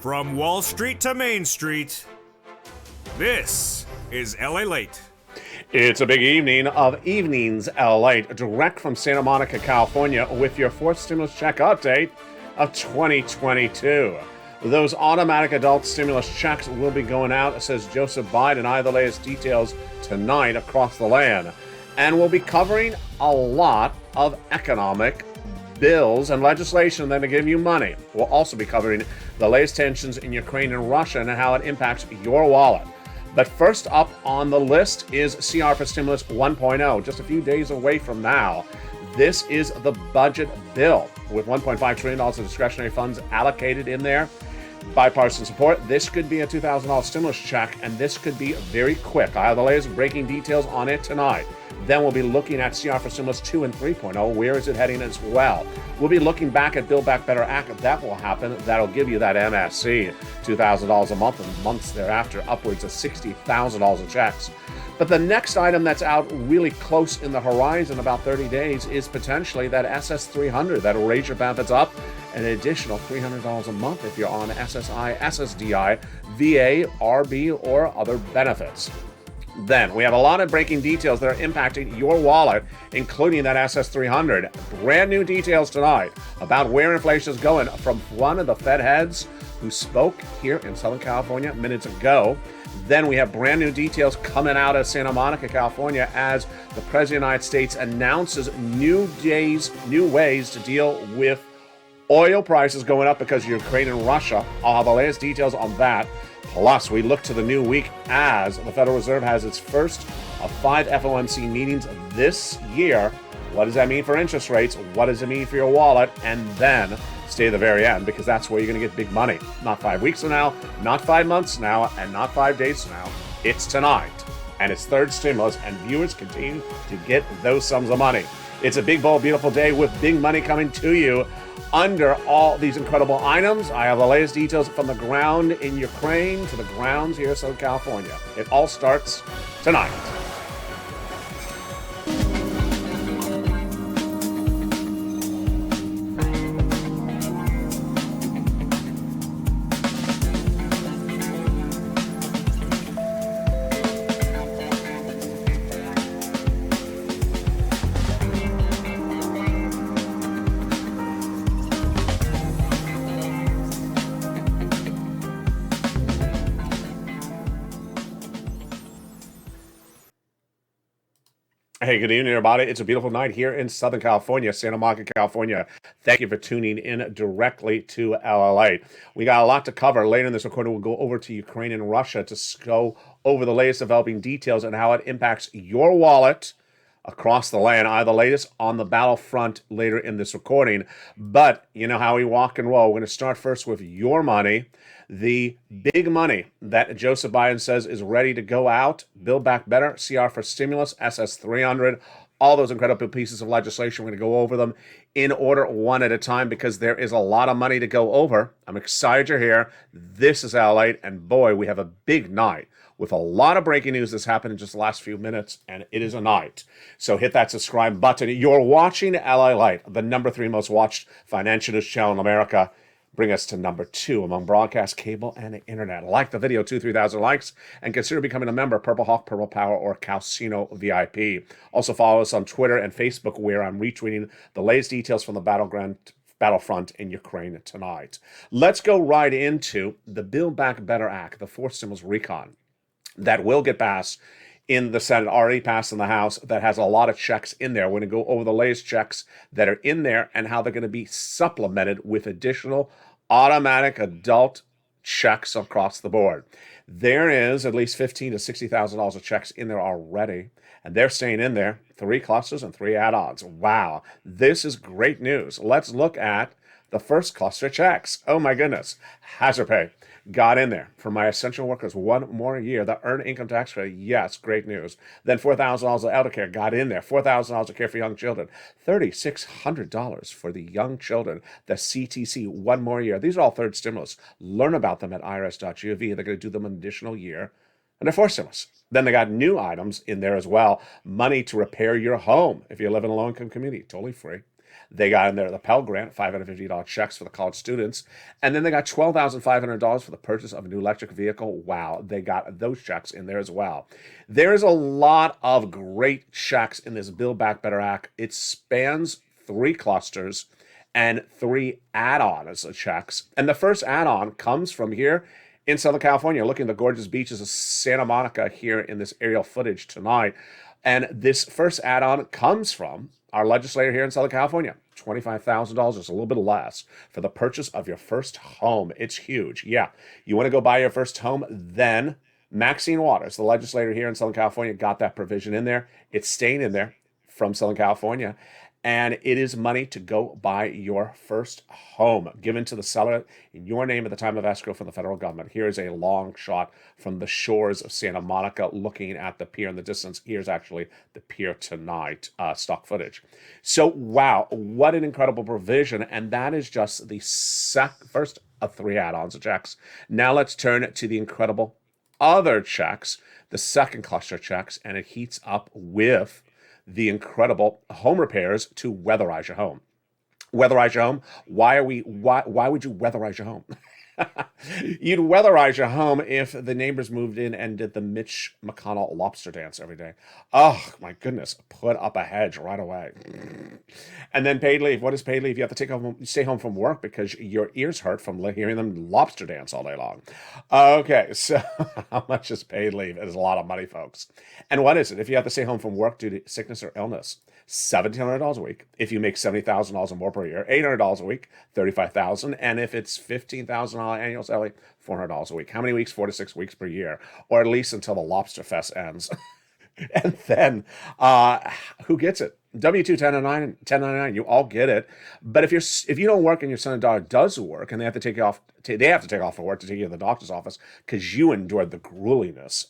From Wall Street to Main Street, this is Lalate. It's a big evening of Evenings Lalate, direct from Santa Monica, California, with your fourth stimulus check update of 2022. Those automatic adult stimulus checks will be going out, says Joseph Biden. I have the latest details tonight across the land. And we'll be covering a lot of economic bills and legislation that will give you money. We'll also be covering the latest tensions in Ukraine and Russia and how it impacts your wallet. But first up on the list is CR for Stimulus 1.0, just a few days away from now. This is the budget bill with $1.5 trillion of discretionary funds allocated in there. Bipartisan support. This could be a $2,000 stimulus check, and this could be very quick. I have the latest breaking details on it tonight. Then we'll be looking at CR for Stimulus 2 and 3.0. Where is it heading as well? We'll be looking back at Build Back Better Act. That will happen. That'll give you that MSC, $2,000 a month, and months thereafter, upwards of $60,000 of checks. But the next item that's out really close in the horizon, about 30 days, is potentially that SS300. That'll raise your benefits up an additional $300 a month if you're on SSI, SSDI, VA, RB, or other benefits. Then we have a lot of breaking details that are impacting your wallet, including that SS300. Brand new details tonight about where inflation is going from one of the Fed heads who spoke here in Southern California minutes ago. Then we have brand new details coming out of Santa Monica, California, as the President of the United States announces new ways to deal with oil prices going up because of Ukraine and Russia. I'll have the latest details on that. Plus, we look to the new week as the Federal Reserve has its first of 5 FOMC meetings this year. What does that mean for interest rates? What does it mean for your wallet? And then stay to the very end, because that's where you're going to get big money. Not 5 weeks from now, not 5 months from now, and not 5 days from now. It's tonight. And it's third stimulus, and viewers continue to get those sums of money. It's a big, bold, beautiful day with big money coming to you. Under all these incredible items, I have the latest details from the ground in Ukraine to the grounds here in Southern California. It all starts tonight. Hey, good evening, everybody. It's a beautiful night here in Southern California, Santa Monica, California. Thank you for tuning in directly to LLA. We got a lot to cover. Later in this recording, we'll go over to Ukraine and Russia to go over the latest developing details and how it impacts your wallet across the land. I have the latest on the battlefront later in this recording. But you know how we walk and roll. We're going to start first with your money. The big money that Joseph Biden says is ready to go out. Build Back Better, CR for Stimulus, SS300, all those incredible pieces of legislation. We're going to go over them in order, one at a time, because there is a lot of money to go over. I'm excited you're here. This is LA, and boy, we have a big night with a lot of breaking news that's happened in just the last few minutes, and it is a night. So hit that subscribe button. You're watching LA Light, the number 3 most watched financial news channel in America. Bring us to number 2 among broadcast, cable, and internet. Like the video, 3,000 likes, and consider becoming a member, Purple Hawk, Purple Power, or Calcino VIP. Also follow us on Twitter and Facebook, where I'm retweeting the latest details from the battlefront in Ukraine tonight. Let's go right into the Build Back Better Act, the fourth stimulus recon, that will get passed in the Senate, already passed in the House, that has a lot of checks in there. We're going to go over the latest checks that are in there and how they're going to be supplemented with additional automatic adult checks across the board. There is at least $15,000 to $60,000 of checks in there already, and they're staying in there. 3 clusters and 3 add-ons. Wow, this is great news. Let's look at the first cluster of checks. Oh my goodness, hazard pay got in there for my essential workers 1 more year. The earned income tax credit, yes, great news. Then $4,000 of elder care got in there. $4,000 of care for young children. $3,600 for the young children. The CTC 1 more year. These are all third stimulus. Learn about them at irs.gov. They're going to do them an additional year. And they're fourth stimulus. Then they got new items in there as well. Money to repair your home if you live in a low-income community, totally free. They got in there the Pell Grant, $550 checks for the college students. And then they got $12,500 for the purchase of a new electric vehicle. Wow, they got those checks in there as well. There's a lot of great checks in this Build Back Better Act. It spans 3 clusters and 3 add-ons of checks. And the first add-on comes from here in Southern California, looking at the gorgeous beaches of Santa Monica here in this aerial footage tonight. And this first add-on comes from our legislator here in Southern California. $25,000, just a little bit less, for the purchase of your first home. It's huge. Yeah, you want to go buy your first home, then Maxine Waters, the legislator here in Southern California, got that provision in there. It's staying in there from Southern California. And it is money to go buy your first home, given to the seller in your name at the time of escrow from the federal government. Here is a long shot from the shores of Santa Monica, looking at the pier in the distance. Here's actually the pier tonight, stock footage. So, wow, what an incredible provision. And that is just the first of 3 add-ons of checks. Now let's turn to the incredible other checks, the second cluster checks, and it heats up with the incredible home repairs to weatherize your home. Weatherize your home. Why would you weatherize your home? You'd weatherize your home if the neighbors moved in and did the Mitch McConnell lobster dance every day. Oh, my goodness. Put up a hedge right away. And then paid leave. What is paid leave? You have to stay home from work because your ears hurt from hearing them lobster dance all day long. Okay, so how much is paid leave? It is a lot of money, folks. And what is it? If you have to stay home from work due to sickness or illness, $1,700 a week. If you make $70,000 or more per year, $800 a week, $35,000. And if it's $15,000 annual salary, $400 a week. How many weeks? 4 to 6 weeks per year, or at least until the Lobster Fest ends. And then, who gets it? W-2, 1099, you all get it. But if you don't work and your son and daughter does work, and they have to take off for work to take you to the doctor's office because you endured the grueliness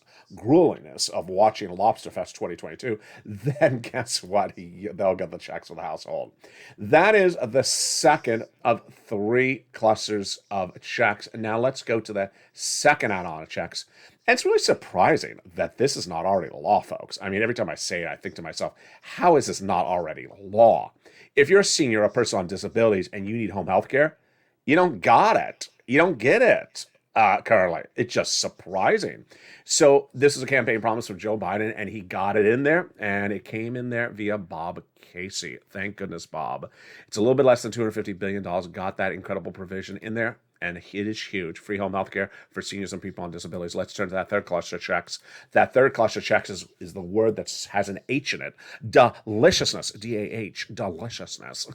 of watching Lobster Fest 2022, then guess what? They'll get the checks for the household. That is the second of 3 clusters of checks. And now let's go to the second add-on of checks. And it's really surprising that this is not already law, folks. I mean, every time I say it, I think to myself, how is this not already law? If you're a senior, a person on disabilities, and you need home health care, you don't got it. You don't get it. Currently, it's just surprising. So this is a campaign promise for Joe Biden, and he got it in there, and it came in there via Bob Casey. Thank goodness, Bob. It's a little bit less than $250 billion. Got that incredible provision in there, and it is huge. Free home health care for seniors and people on disabilities. Let's turn to that third cluster of checks. That third cluster of checks is the word that has an H in it. Deliciousness. D-A-H. Deliciousness.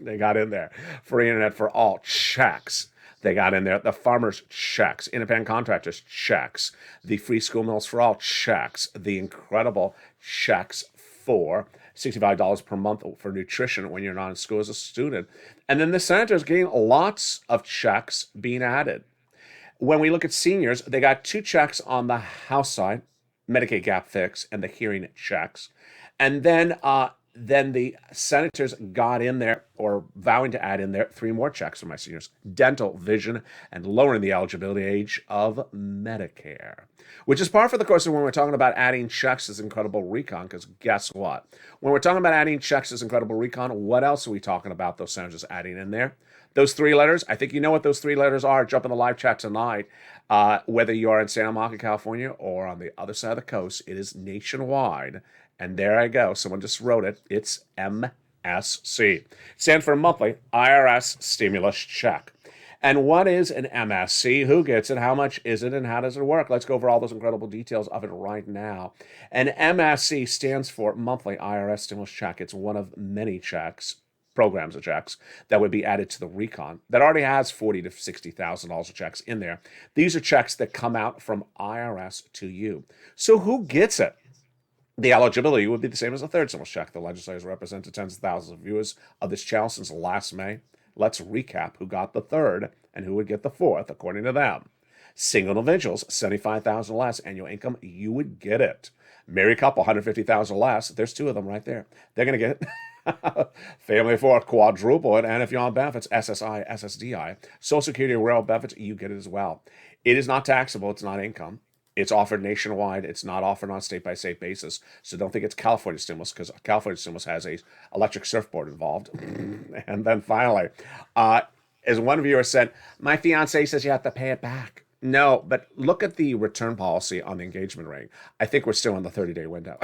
They got in there. Free internet for all checks. They got in there the farmers' checks, independent contractors' checks, the free school meals for all checks, the incredible checks for $65 per month for nutrition when you're not in school as a student. And then the senators getting lots of checks being added. When we look at seniors, they got 2 checks on the House side, Medicaid gap fix and the hearing checks. And then the senators got in there, or vowing to add in there, 3 more checks for my seniors: dental, vision, and lowering the eligibility age of Medicare. Which is par for the course of when we're talking about adding checks as incredible recon, because guess what? When we're talking about adding checks as incredible recon, what else are we talking about those senators adding in there? Those 3 letters, I think you know what those 3 letters are. Jump in the live chat tonight. Whether you are in Santa Monica, California, or on the other side of the coast, it is nationwide. And there I go. Someone just wrote it. It's MSC. Stands for Monthly IRS Stimulus Check. And what is an MSC? Who gets it? How much is it? And how does it work? Let's go over all those incredible details of it right now. An MSC stands for Monthly IRS Stimulus Check. It's one of many checks, programs of checks, that would be added to the recon that already has $40,000 to $60,000 of checks in there. These are checks that come out from IRS to you. So who gets it? The eligibility would be the same as a third stimulus check. The legislators represented tens of thousands of viewers of this channel since last May. Let's recap who got the third and who would get the fourth, according to them. Single individuals, $75,000 less annual income, you would get it. Married couple, $150,000 less. There's 2 of them right there. They're going to get it. Family of 4, quadruple it. And if you're on benefits, SSI, SSDI, Social Security, rural benefits, you get it as well. It is not taxable. It's not income. It's offered nationwide. It's not offered on a state-by-state basis. So don't think it's California stimulus, because California stimulus has a electric surfboard involved. And then finally, as one viewer said, my fiance says you have to pay it back. No, but look at the return policy on the engagement ring. I think we're still in the 30-day window.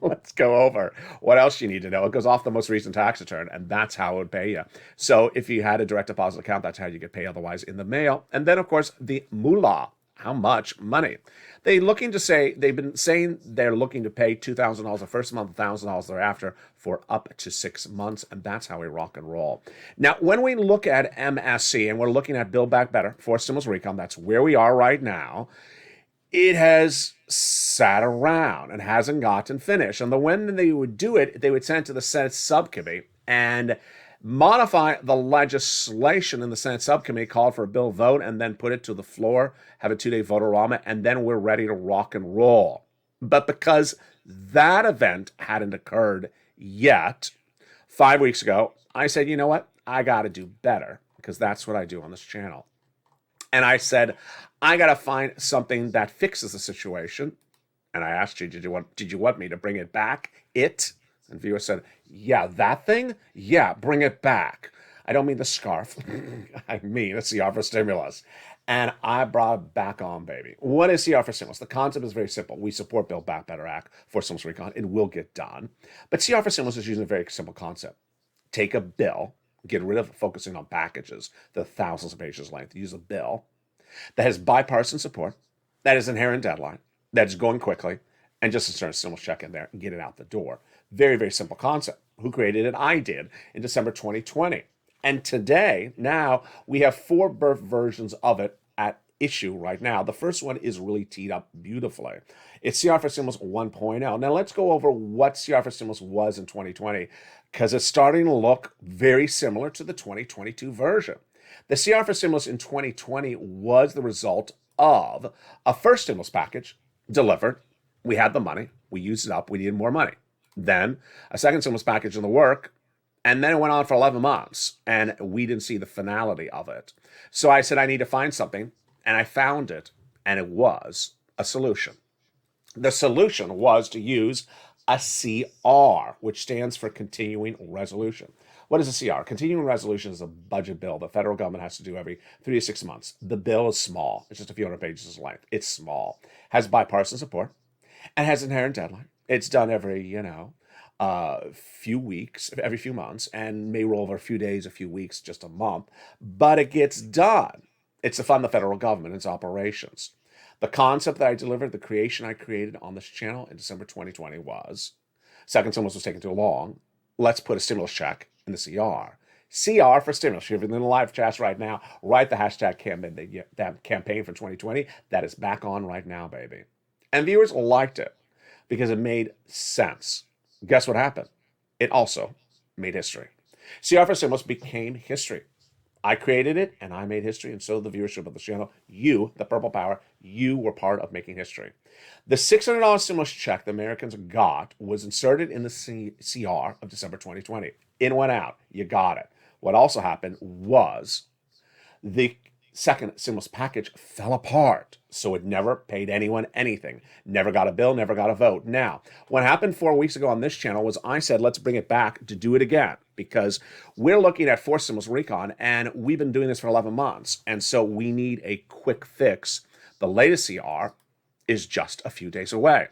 Let's go over what else you need to know. It goes off the most recent tax return, and that's how it would pay you. So if you had a direct deposit account, that's how you get paid, otherwise in the mail. And then, of course, the moolah. How much money? They've been saying they're looking to pay $2,000 the first month, $1,000 thereafter for up to 6 months, and that's how we rock and roll. Now, when we look at MSC and we're looking at Build Back Better for stimulus recon, that's where we are right now. It has sat around and hasn't gotten finished. And when they would do it, they would send it to the Senate subcommittee and modify the legislation in the Senate subcommittee, called for a bill vote, and then put it to the floor, have a 2-day vote-a-rama, and then we're ready to rock and roll. But because that event hadn't occurred yet, 5 weeks ago, I said, you know what? I got to do better, because that's what I do on this channel. And I said, I got to find something that fixes the situation. And I asked you, did you want me to bring it back? And viewer said, yeah, that thing? Yeah, bring it back. I don't mean the scarf. I mean a CR for stimulus. And I brought it back on, baby. What is CR for stimulus? The concept is very simple. We support Build Back Better Act for stimulus recon. It will get done. But CR for stimulus is using a very simple concept. Take a bill, get rid of focusing on packages, the thousands of pages length. Use a bill that has bipartisan support, that has inherent deadline, that is going quickly, and just insert a stimulus check in there and get it out the door. Very, very simple concept. Who created it? I did in December 2020. And today, now, we have 4 birth versions of it at issue right now. The first one is really teed up beautifully. It's CR for Stimulus 1.0. Now, let's go over what CR for Stimulus was in 2020, because it's starting to look very similar to the 2022 version. The CR for Stimulus in 2020 was the result of a first stimulus package delivered. We had the money. We used it up. We needed more money. Then a second stimulus package in the work, and then it went on for 11 months, and we didn't see the finality of it. So I said, I need to find something, and I found it, and it was a solution. The solution was to use a CR, which stands for Continuing Resolution. What is a CR? Continuing Resolution is a budget bill the federal government has to do every 3 to 6 months. The bill is small. It's just a few hundred pages in length. It's small. Has bipartisan support, and has inherent deadline. It's done every, few weeks, every few months, and may roll over a few days, a few weeks, just a month, but it gets done. It's to fund the federal government, its operations. The concept that I delivered, the creation I created on this channel in December 2020 was, second stimulus was taking too long, let's put a stimulus check in the CR. CR for stimulus. If you're in the live chat right now, write the hashtag campaign, that campaign for 2020. That is back on right now, baby. And viewers liked it, because it made sense. Guess what happened? It also made history. CR for Stimulus became history. I created it, and I made history, and so did the viewership of the channel. You, the Purple Power, you were part of making history. The $600 stimulus check the Americans got was inserted in the CR of December 2020. In went out. You got it. What also happened was the second stimulus package fell apart, so it never paid anyone anything. Never got a bill, never got a vote. Now, what happened 4 weeks ago on this channel was I said, let's bring it back to do it again, because we're looking at 4 stimulus recon, and we've been doing this for 11 months, and so we need a quick fix. The latest CR is just a few days away.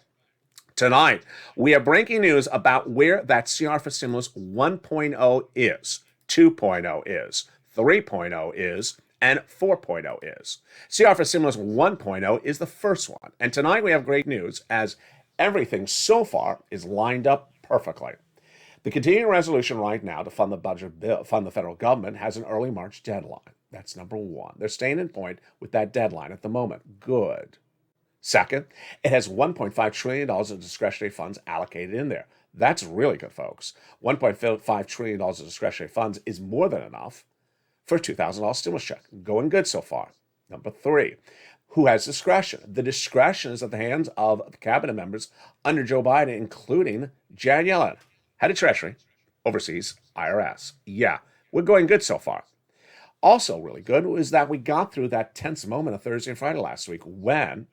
Tonight, we have breaking news about where that CR for Stimulus 1.0 is, 2.0 is, 3.0 is, and 4.0 is. CR for Stimulus 1.0 is the first one. And tonight we have great news, as everything so far is lined up perfectly. The continuing resolution right now to fund the budget bill, fund the federal government, has an early March deadline. That's number one. They're staying in point with that deadline at the moment. Good. Second, it has $1.5 trillion of discretionary funds allocated in there. That's really good, folks. $1.5 trillion of discretionary funds is more than enough for a $2,000 stimulus check. Going good so far. Number three, who has discretion? The discretion is at the hands of the cabinet members under Joe Biden, including Janet Yellen, head of Treasury, oversees IRS. Yeah, we're going good so far. Also really good is that we got through that tense moment of Thursday and Friday last week when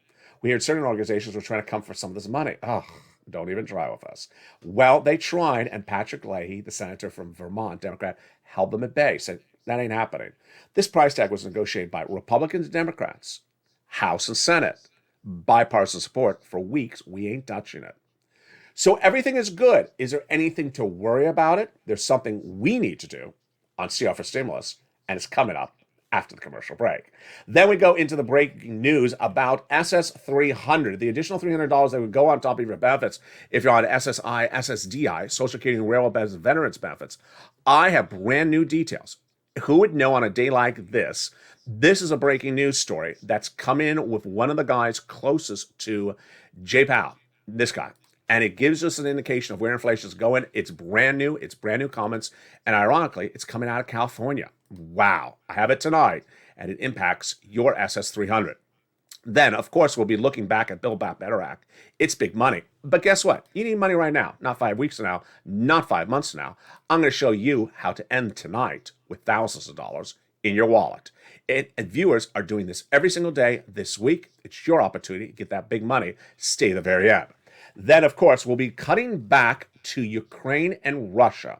We heard certain organizations were trying to come for some of this money. Oh, don't even try with us. Well, they tried, and Patrick Leahy, the senator from Vermont, Democrat, held them at bay, said, that ain't happening. This price tag was negotiated by Republicans and Democrats, House and Senate, bipartisan support for weeks. We ain't touching it. So everything is good. Is there anything to worry about it? There's something we need to do on CR for Stimulus, and it's coming up after the commercial break. Then we go into the breaking news about SS 300, the additional $300 that would go on top of your benefits if you're on SSI, SSDI, Social Security and Railroad Benefits, Veterans Benefits. I have brand new details. Who would know on a day like this? This is a breaking news story that's come in with one of the guys closest to Jay Powell, this guy. And it gives us an indication of where inflation is going. It's brand new. It's brand new comments. And ironically, it's coming out of California. Wow. I have it tonight, and it impacts your SS 300. Then, of course, we'll be looking back at Build Back Better Act. It's big money. But guess what? You need money right now, not 5 weeks from now, not 5 months from now. I'm going to show you how to end tonight with thousands of dollars in your wallet. And viewers are doing this every single day this week. It's your opportunity to get that big money. Stay to the very end. Then, of course, we'll be cutting back to Ukraine and Russia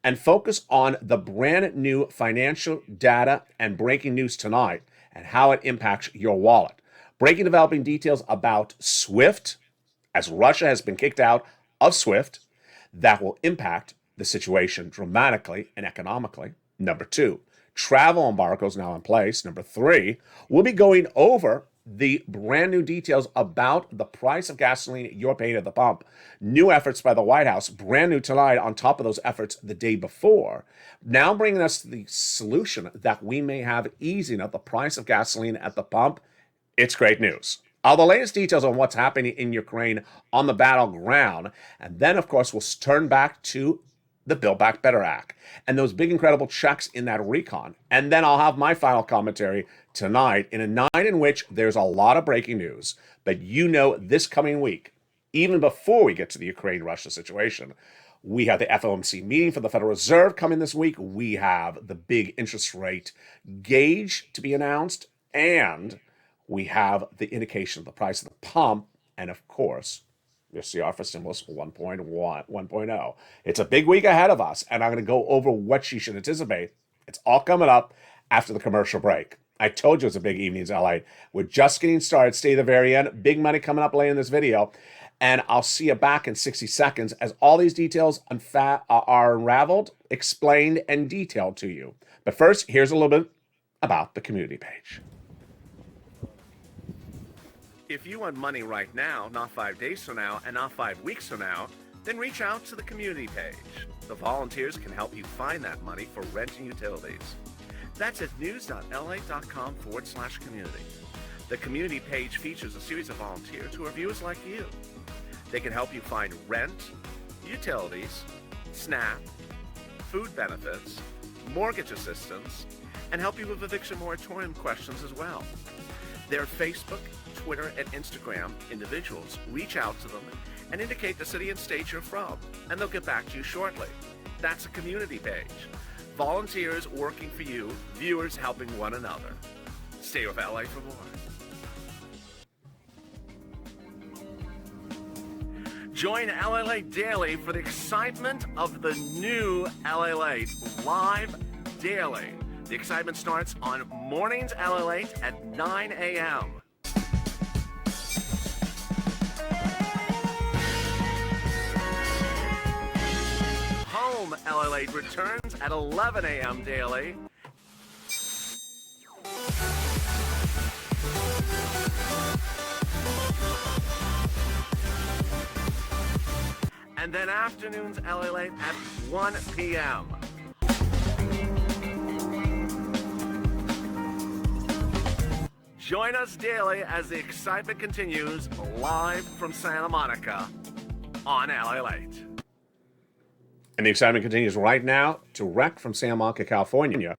and focus on the brand new financial data and breaking news tonight and how it impacts your wallet. Breaking developing details about SWIFT, as Russia has been kicked out of SWIFT, that will impact the situation dramatically and economically. Number 2, travel embargoes now in place. Number 3, we'll be going over the brand new details about the price of gasoline you're paying at the pump. New efforts by the White House, brand new tonight on top of those efforts the day before. Now bringing us to the solution that we may have easing of the price of gasoline at the pump. It's great news. All the latest details on what's happening in Ukraine on the battleground. And then, of course, we'll turn back to the Build Back Better Act and those big, incredible checks in that recon. And then I'll have my final commentary tonight in a night in which there's a lot of breaking news. But you know, this coming week, even before we get to the Ukraine-Russia situation, we have the FOMC meeting for the Federal Reserve coming this week. We have the big interest rate gauge to be announced, and we have the indication of the price of the pump, and of course, your CR for Stimulus 1.1. It's a big week ahead of us, and I'm going to go over what you should anticipate. It's all coming up after the commercial break. I told you it's a big evenings, LA. We're just getting started. Stay to the very end. Big money coming up later in this video, and I'll see you back in 60 seconds as all these details are unraveled, explained, and detailed to you. But first, here's a little bit about the community page. If you want money right now, not 5 days from now, and not 5 weeks from now, then reach out to the community page. The volunteers can help you find that money for rent and utilities. That's at news.la.com/community. The community page features a series of volunteers who are viewers like you. They can help you find rent, utilities, SNAP, food benefits, mortgage assistance, and help you with eviction moratorium questions as well. Their Facebook, Twitter, and Instagram individuals reach out to them and indicate the city and state you're from, and they'll get back to you shortly. That's a community page. Volunteers working for you, viewers helping one another. Stay with LA for more. Join LA Late Daily for the excitement of the new LA Late live daily. The excitement starts on mornings LA Late at 9 a.m. Home LA Late returns at 11 a.m. daily. And then afternoons LA Late at 1 p.m. Join us daily as the excitement continues live from Santa Monica on LA Late. And the excitement continues right now direct from Santa Monica, California,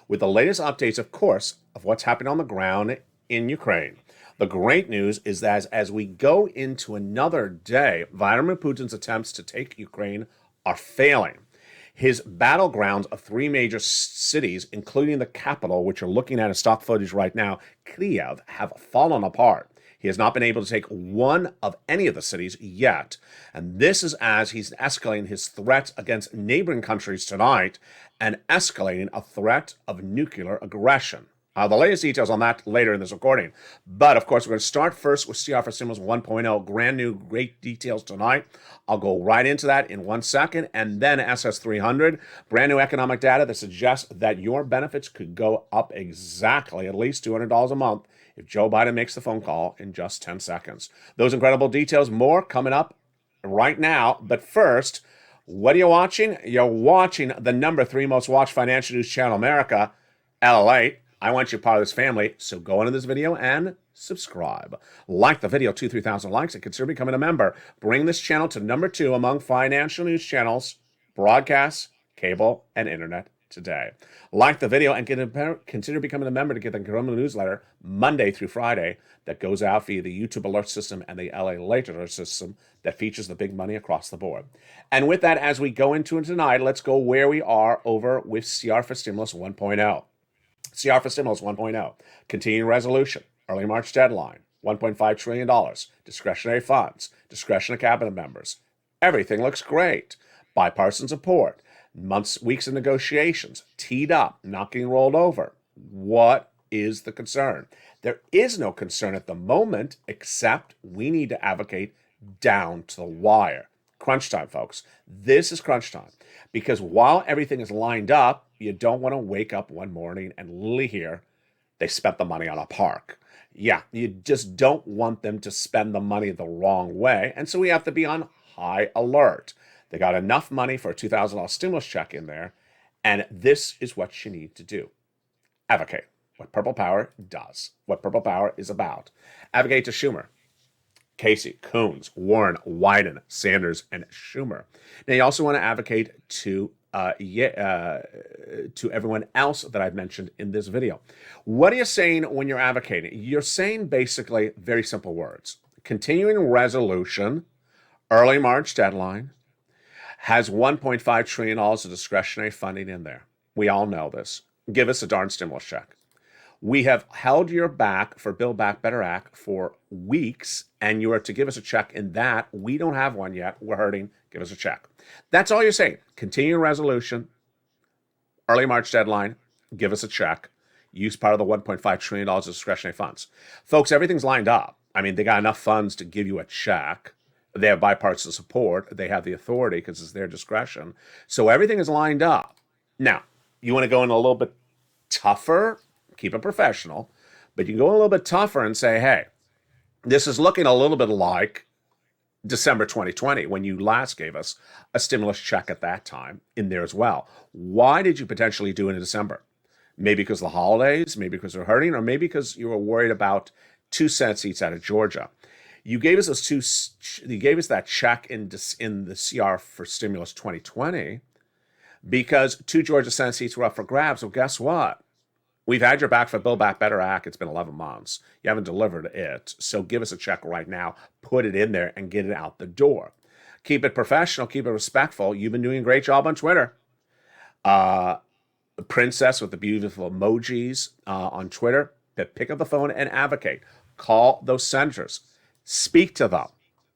with the latest updates, of course, of what's happening on the ground in Ukraine. The great news is that as we go into another day, Vladimir Putin's attempts to take Ukraine are failing. His battlegrounds of 3 major cities, including the capital, which you're looking at in stock footage right now, Kyiv, have fallen apart. He has not been able to take one of any of the cities yet. And this is as he's escalating his threats against neighboring countries tonight and escalating a threat of nuclear aggression. The latest details on that later in this recording. But, of course, we're going to start first with CR for Stimulus 1.0. Brand new, great details tonight. I'll go right into that in 1 second. And then SS300, brand new economic data that suggests that your benefits could go up exactly at least $200 a month if Joe Biden makes the phone call in just 10 seconds. Those incredible details, more coming up right now. But first, what are you watching? You're watching the number 3 most watched financial news channel in America, Lalate. I want you part of this family, so go into this video and subscribe. Like the video, 2,000-3,000 likes, and consider becoming a member. Bring this channel to number 2 among financial news channels, broadcasts, cable, and internet today. Like the video and consider becoming a member to get the Corona newsletter Monday through Friday that goes out via the YouTube alert system and the Lalate alert system that features the big money across the board. And with that, as we go into it tonight, let's go where we are over with CR for Stimulus 1.0. CR for Stimulus 1.0, continuing resolution, early March deadline, $1.5 trillion, discretionary funds, discretion of cabinet members. Everything looks great. Bipartisan support, weeks of negotiations, teed up, not getting rolled over. What is the concern? There is no concern at the moment, except we need to advocate down to the wire. Crunch time, folks. This is crunch time. Because while everything is lined up, you don't want to wake up one morning and hear they spent the money on a park. Yeah, you just don't want them to spend the money the wrong way. And so we have to be on high alert. They got enough money for a $2,000 stimulus check in there. And this is what you need to do. Advocate. What Purple Power does. What Purple Power is about. Advocate to Schumer, Casey, Coons, Warren, Wyden, Sanders, and Schumer. Now, you also want to advocate to everyone else that I've mentioned in this video. What are you saying when you're advocating? You're saying basically very simple words. Continuing resolution, early March deadline, has $1.5 trillion of discretionary funding in there. We all know this. Give us a darn stimulus check. We have held your back for Build Back Better Act for weeks, and you are to give us a check in that. We don't have one yet. We're hurting. Give us a check. That's all you're saying. Continuing resolution, early March deadline, give us a check. Use part of the $1.5 trillion of discretionary funds. Folks, everything's lined up. I mean, they got enough funds to give you a check. They have bipartisan support. They have the authority because it's their discretion. So everything is lined up. Now, you want to go in a little bit tougher? Keep it professional, but you can go a little bit tougher and say, hey, this is looking a little bit like December 2020 when you last gave us a stimulus check at that time in there as well. Why did you potentially do it in December? Maybe because of the holidays, maybe because they're hurting, or maybe because you were worried about 2 Senate seats out of Georgia. You gave us that check in the CR for Stimulus 2020 because 2 Georgia Senate seats were up for grabs. Well, guess what? We've had your back for Build Back Better Act. It's been 11 months. You haven't delivered it. So give us a check right now. Put it in there and get it out the door. Keep it professional. Keep it respectful. You've been doing a great job on Twitter. Princess with the beautiful emojis on Twitter. Pick up the phone and advocate. Call those senators. Speak to them.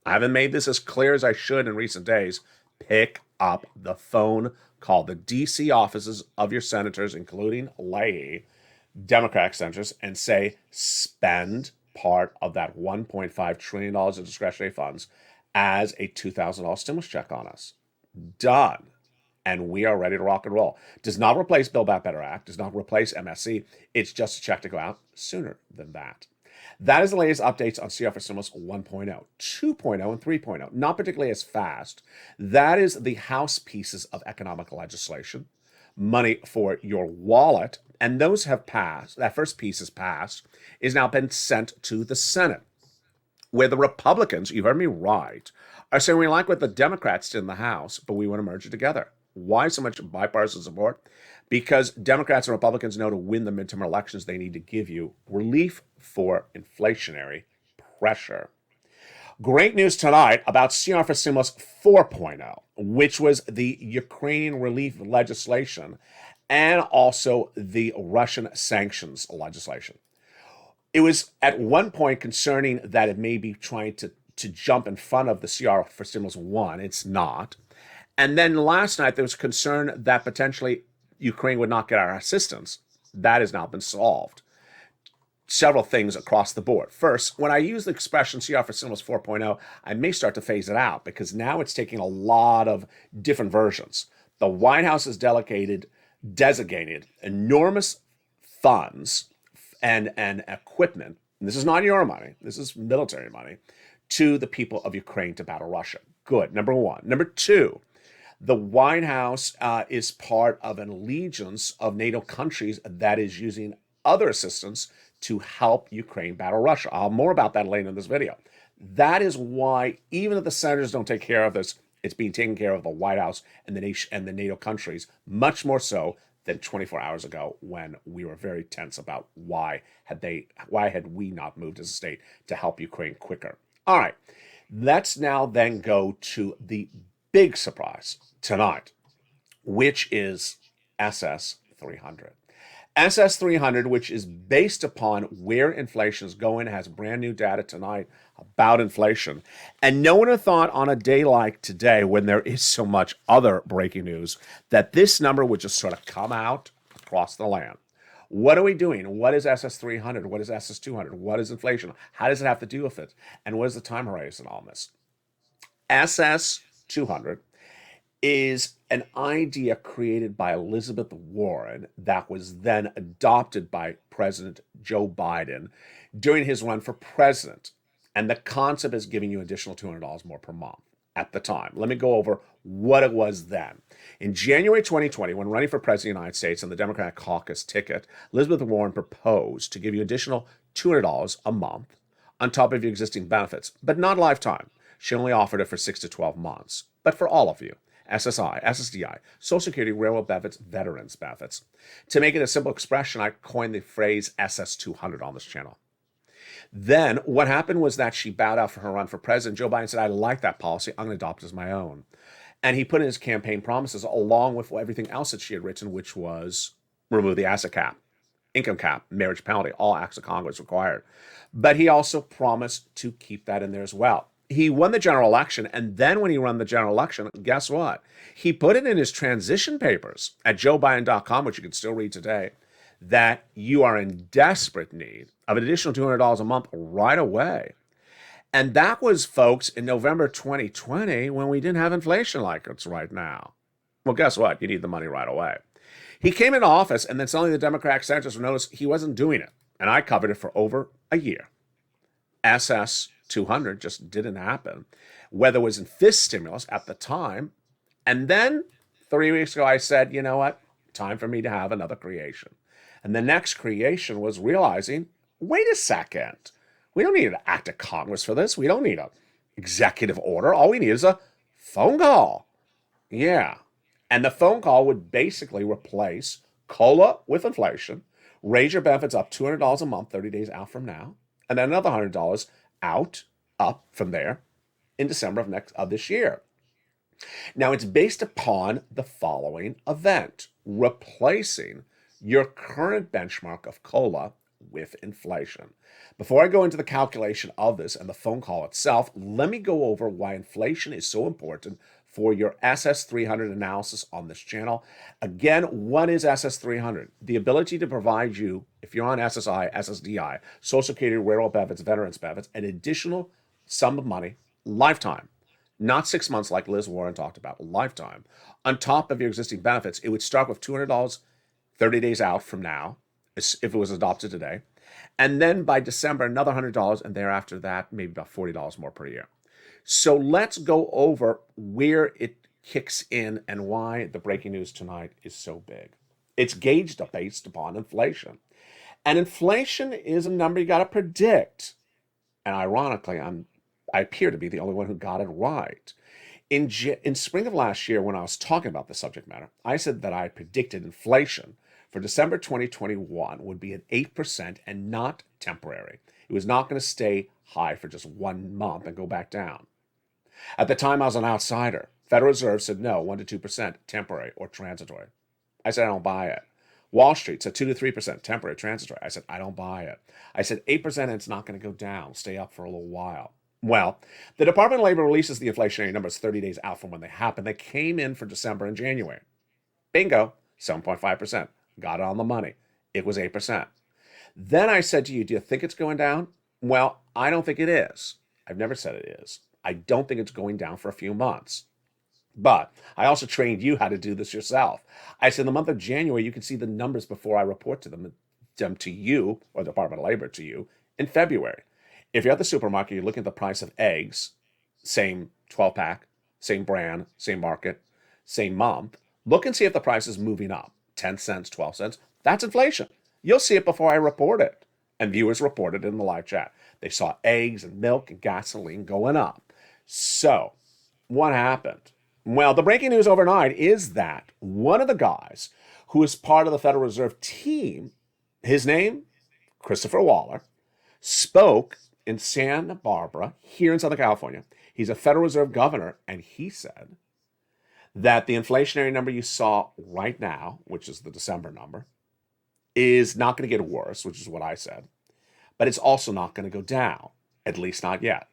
I haven't made this as clear as I should in recent days. Pick up the phone. Call the D.C. offices of your senators, including Leahy, Democratic senators, and say, spend part of that $1.5 trillion of discretionary funds as a $2,000 stimulus check on us. Done. And we are ready to rock and roll. Does not replace Build Back Better Act, does not replace MSC. It's just a check to go out sooner than that. That is the latest updates on CR for Stimulus 1.0, 2.0, and 3.0. Not particularly as fast. That is the House pieces of economic legislation, money for your wallet, and those have passed. That first piece is passed, is now been sent to the Senate, where the Republicans, you heard me right, are saying we like what the Democrats did in the House, but we want to merge it together. Why so much bipartisan support? Because Democrats and Republicans know to win the midterm elections, they need to give you relief for inflationary pressure. Great news tonight about CR for Stimulus 4.0, which was the Ukrainian relief legislation and also the Russian sanctions legislation. It was at one point concerning that it may be trying to jump in front of the CR for stimulus one. It's not. And then last night, there was concern that potentially Ukraine would not get our assistance. That has now been solved. Several things across the board. First, when I use the expression CR for stimulus 4.0, I may start to phase it out because now it's taking a lot of different versions. The White House has designated enormous funds and equipment, and this is not your money, this is military money, to the people of Ukraine to battle Russia. Good, number one. Number two, the White House is part of an allegiance of NATO countries that is using other assistance to help Ukraine battle Russia. I'll have more about that later in this video. That is why, even if the senators don't take care of this, it's being taken care of the White House and the nation and the NATO countries, much more so than 24 hours ago when we were very tense about why had we not moved as a state to help Ukraine quicker. All right, let's now then go to the big surprise tonight, which is SS 300. SS 300, which is based upon where inflation is going, has brand new data tonight about inflation. And no one had thought on a day like today, when there is so much other breaking news, that this number would just sort of come out across the land. What are we doing? What is SS 300? What is SS 200? What is inflation? How does it have to do with it? And what is the time horizon on this? SS 200 is an idea created by Elizabeth Warren that was then adopted by President Joe Biden during his run for president. And the concept is giving you additional $200 more per month at the time. Let me go over what it was then. In January 2020, when running for president of the United States on the Democratic caucus ticket, Elizabeth Warren proposed to give you additional $200 a month on top of your existing benefits, but not lifetime. She only offered it for 6 to 12 months, but for all of you. SSI, SSDI, Social Security, Railroad benefits, Veterans benefits. To make it a simple expression, I coined the phrase SS200 on this channel. Then what happened was that she bowed out for her run for president. Joe Biden said, I like that policy. I'm going to adopt it as my own. And he put in his campaign promises along with everything else that she had written, which was remove the asset cap, income cap, marriage penalty, all acts of Congress required. But he also promised to keep that in there as well. He won the general election, and then when he won the general election, guess what? He put it in his transition papers at joebiden.com, which you can still read today, that you are in desperate need of an additional $200 a month right away. And that was, folks, in November 2020 when we didn't have inflation like it's right now. Well, guess what? You need the money right away. He came into office, and then suddenly the Democratic senators noticed he wasn't doing it. And I covered it for over a year. SS 200 just didn't happen, whether it was in fifth stimulus at the time. And then 3 weeks ago, I said, you know what? Time for me to have another creation. And the next creation was realizing, wait a second. We don't need an act of Congress for this. We don't need an executive order. All we need is a phone call. Yeah. And the phone call would basically replace COLA with inflation, raise your benefits up $200 a month 30 days out from now, and then another $100 up from there in December of this year. Now, it's based upon the following event, replacing your current benchmark of COLA with inflation. Before I go into the calculation of this and the phone call itself, let me go over why inflation is so important for your SS300 analysis on this channel. Again, what is SS300? The ability to provide you, if you're on SSI, SSDI, Social Security, Railroad benefits, Veterans benefits, an additional sum of money, lifetime, not 6 months like Liz Warren talked about, lifetime. On top of your existing benefits, it would start with $200 30 days out from now, if it was adopted today. And then by December, another $100, and thereafter that, maybe about $40 more per year. So let's go over where it kicks in and why the breaking news tonight is so big. It's gauged based upon inflation. And inflation is a number you got to predict. And ironically, I appear to be the only one who got it right. In spring of last year, when I was talking about the subject matter, I said that I predicted inflation for December 2021 would be at 8% and not temporary. It was not going to stay high for just 1 month and go back down. At the time, I was an outsider. Federal Reserve said no, 1 to 2%, temporary or transitory. I said I don't buy it. Wall Street said 2 to 3%, temporary, transitory. I said, I don't buy it. I said 8% and it's not going to go down, stay up for a little while. Well, the Department of Labor releases the inflationary numbers 30 days out from when they happen. They came in for December and January. Bingo, 7.5%. Got it on the money. It was 8%. Then I said to you, do you think it's going down? Well, I don't think it is. I've never said it is. I don't think it's going down for a few months. But I also trained you how to do this yourself. I said in the month of January, you can see the numbers before I report them to you, or the Department of Labor to you, in February. If you're at the supermarket, you're looking at the price of eggs, same 12-pack, same brand, same market, same month. Look and see if the price is moving up, 10 cents, 12 cents. That's inflation. You'll see it before I report it. And viewers reported in the live chat. They saw eggs and milk and gasoline going up. So what happened? Well, the breaking news overnight is that one of the guys who is part of the Federal Reserve team, his name, Christopher Waller, spoke in Santa Barbara, here in Southern California. He's a Federal Reserve governor, and he said that the inflationary number you saw right now, which is the December number, is not going to get worse, which is what I said, but it's also not going to go down, at least not yet.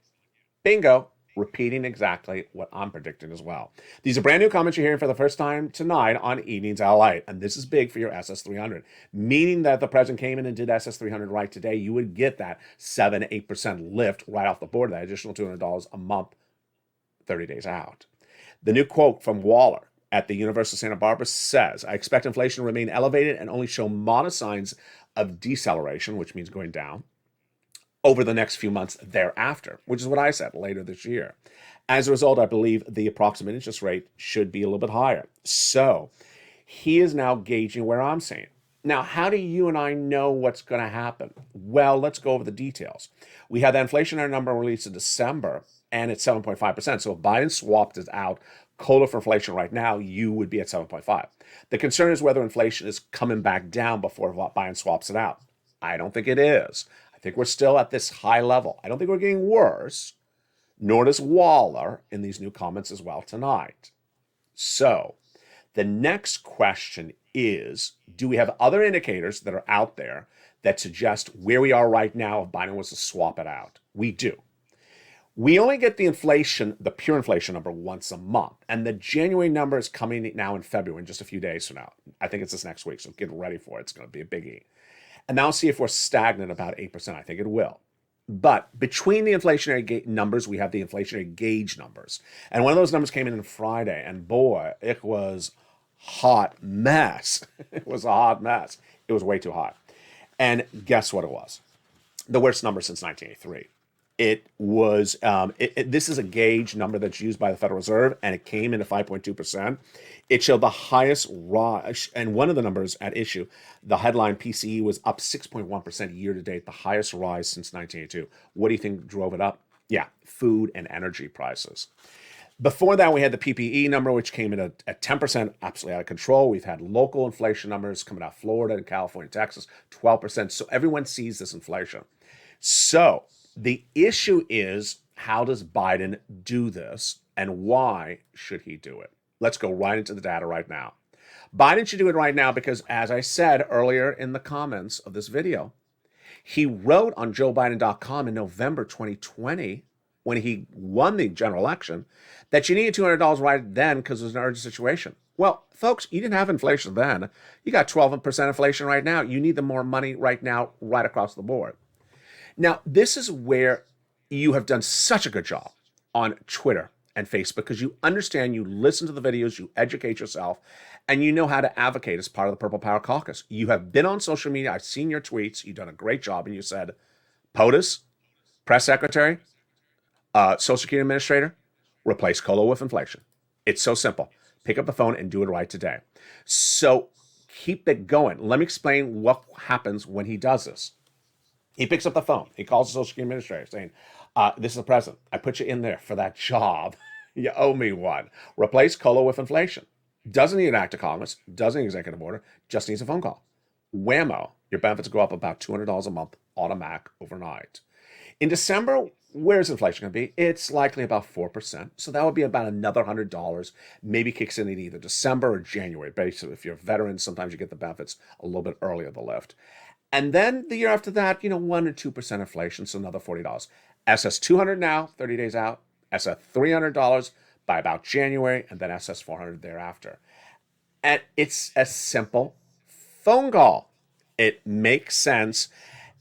Bingo, repeating exactly what I'm predicting as well. These are brand new comments you're hearing for the first time tonight on Evenings Lalate, and this is big for your SS300, meaning that the president came in and did SS300 right today. You would get that 7-8% lift right off the board, that additional $200 a month, 30 days out. The new quote from Waller at the University of Santa Barbara says, I expect inflation to remain elevated and only show modest signs of deceleration, which means going down, over the next few months thereafter, which is what I said later this year. As a result, I believe the approximate interest rate should be a little bit higher. So he is now gauging where I'm saying. Now, how do you and I know what's going to happen? Well, let's go over the details. We had the inflationary number released in December, and it's 7.5%. So if Biden swapped it out, COLA for inflation right now, you would be at 7.5. The concern is whether inflation is coming back down before Biden swaps it out. I don't think it is. I think we're still at this high level. I don't think we're getting worse, nor does Waller in these new comments as well tonight. So the next question is, do we have other indicators that are out there that suggest where we are right now if Biden was to swap it out? We do. We only get the inflation, the pure inflation number, once a month. And the January number is coming now in February, in just a few days from now. I think it's this next week, so get ready for it. It's going to be a biggie. And now see if we're stagnant about 8%. I think it will. But between the inflationary numbers, we have the inflationary gauge numbers. And one of those numbers came in on Friday, and boy, it was hot mess. It was a hot mess. It was way too hot. And guess what it was? The worst number since 1983. It was, this is a gauge number that's used by the Federal Reserve, and it came in at 5.2%. It showed the highest rise, and one of the numbers at issue, the headline PCE was up 6.1% year to date, the highest rise since 1982. What do you think drove it up? Yeah, food and energy prices. Before that, we had the PPE number, which came in at 10%, absolutely out of control. We've had local inflation numbers coming out of Florida and California, Texas, 12%. So everyone sees this inflation. So the issue is, how does Biden do this, and why should he do it? Let's go right into the data right now. Biden should do it right now because, as I said earlier in the comments of this video, he wrote on JoeBiden.com in November 2020, when he won the general election, that you needed $200 right then because it was an urgent situation. Well, folks, you didn't have inflation then. You got 12% inflation right now. You need the more money right now, right across the board. Now, this is where you have done such a good job on Twitter and Facebook, because you understand, you listen to the videos, you educate yourself, and you know how to advocate as part of the Purple Power Caucus. You have been on social media. I've seen your tweets. You've done a great job. And you said, POTUS, press secretary, Social Security administrator, replace COLA with inflation. It's so simple. Pick up the phone and do it right today. So keep it going. Let me explain what happens when he does this. He picks up the phone. He calls the Social Security administrator saying, this is the president. I put you in there for that job. You owe me one. Replace COLA with inflation. Doesn't need an act of Congress. Doesn't need an executive order. Just needs a phone call. Whammo. Your benefits go up about $200 a month automatic overnight. In December, Where's inflation going to be? It's likely about 4%. So that would be about another $100, maybe kicks in either December or January. Basically, if you're a veteran, sometimes you get the benefits a little bit earlier, the lift. And then the year after that, 1 or 2% inflation, so another $40. SS 200 now, 30 days out. SS $300 by about January, and then SS 400 thereafter. And it's a simple phone call. It makes sense.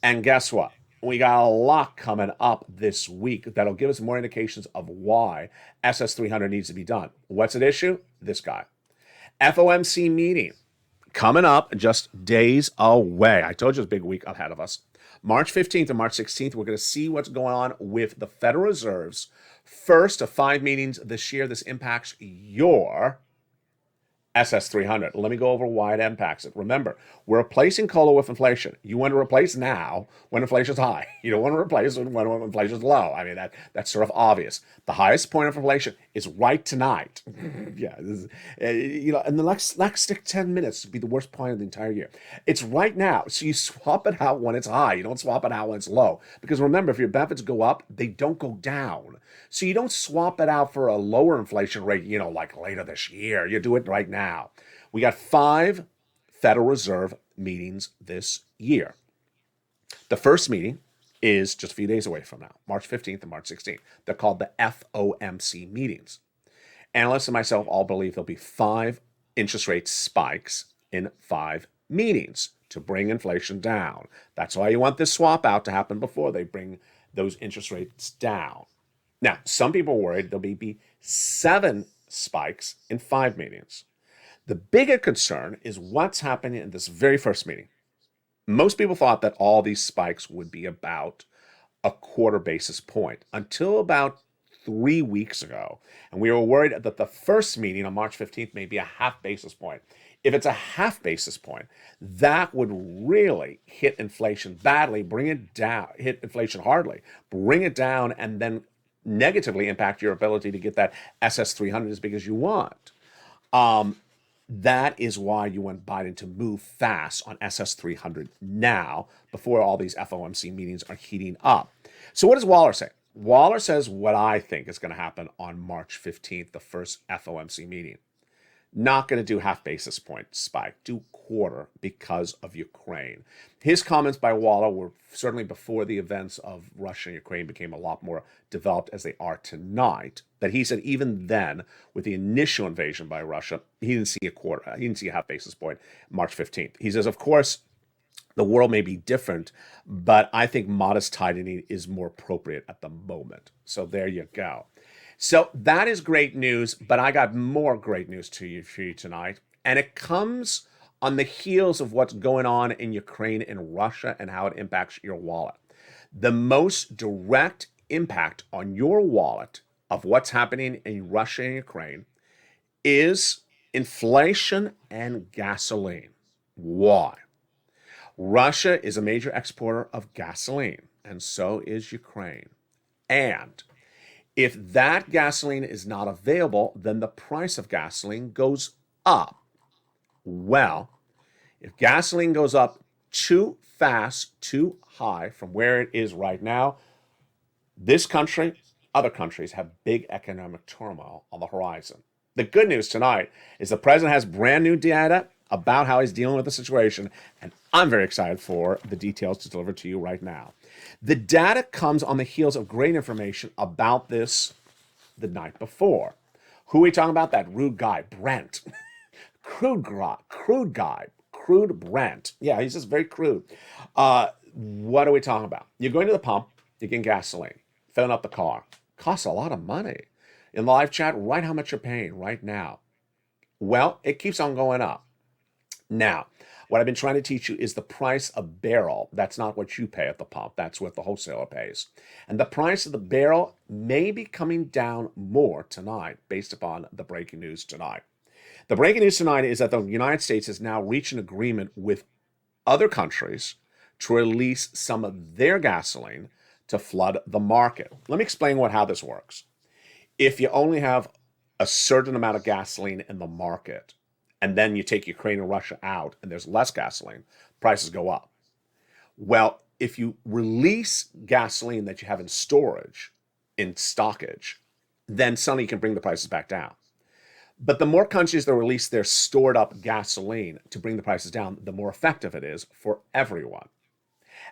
And guess what? We got a lot coming up this week that'll give us more indications of why SS 300 needs to be done. What's at issue? This guy. FOMC meeting coming up just days away. I told you it's a big week ahead of us. March 15th and March 16th, we're going to see what's going on with the Federal Reserve's first of 5 meetings this year. This impacts your SS 300. Let me go over why it impacts it. Remember, we're replacing COLA with inflation. You want to replace now when inflation's high. You don't want to replace when inflation's low. I mean, that's sort of obvious. The highest point of inflation is right tonight. Yeah, in the next 10 minutes would be the worst point of the entire year. It's right now. So you swap it out when it's high. You don't swap it out when it's low. Because remember, if your benefits go up, they don't go down. So you don't swap it out for a lower inflation rate, like later this year. You do it right now. We got 5 Federal Reserve meetings this year. The first meeting is just a few days away from now, March 15th and March 16th. They're called the FOMC meetings. Analysts and myself all believe there'll be 5 interest rate spikes in 5 meetings to bring inflation down. That's why you want this swap out to happen before they bring those interest rates down. Now, some people are worried there'll be 7 spikes in 5 meetings. The bigger concern is what's happening in this very first meeting. Most people thought that all these spikes would be about a quarter basis point until about 3 weeks ago. And we were worried that the first meeting on March 15th may be a half basis point. If it's a half basis point, that would really hit inflation badly, bring it down, hit inflation hardly, bring it down, and then negatively impact your ability to get that SS 300 as big as you want. That is why you want Biden to move fast on SS 300 now, before all these FOMC meetings are heating up. So what does Waller say? Waller says what I think is going to happen on March 15th, the first FOMC meeting. Not going to do half basis point spike, do quarter because of Ukraine. His comments by Waller were certainly before the events of Russia and Ukraine became a lot more developed as they are tonight. That he said even then, with the initial invasion by Russia, he didn't see a quarter, he didn't see a half basis point March 15th. He says, of course, the world may be different, but I think modest tightening is more appropriate at the moment. So there you go. So that is great news, but I got more great news for you tonight. And it comes on the heels of what's going on in Ukraine and Russia and how it impacts your wallet. The most direct impact on your wallet of what's happening in Russia and Ukraine is inflation and gasoline. Why? Russia is a major exporter of gasoline, and so is Ukraine. And if that gasoline is not available, then the price of gasoline goes up. Well, if gasoline goes up too fast, too high from where it is right now, this country, other countries have big economic turmoil on the horizon. The good news tonight is the president has brand new data about how he's dealing with the situation, and I'm very excited for the details to deliver to you right now. The data comes on the heels of great information about this the night before. Who are we talking about? That rude guy, Brent. Crude Brent. Yeah, he's just very crude. What are we talking about? You're going to the pump, you're getting gasoline, filling up the car. Costs a lot of money. In the live chat, write how much you're paying right now. Well, it keeps on going up. Now, what I've been trying to teach you is the price of barrel. That's not what you pay at the pump. That's what the wholesaler pays. And the price of the barrel may be coming down more tonight based upon the breaking news tonight. The breaking news tonight is that the United States has now reached an agreement with other countries to release some of their gasoline to flood the market. Let me explain how this works. If you only have a certain amount of gasoline in the market, and then you take Ukraine and Russia out, and there's less gasoline, prices go up. Well, if you release gasoline that you have in storage, in stockage, then suddenly you can bring the prices back down. But the more countries that release their stored up gasoline to bring the prices down, the more effective it is for everyone.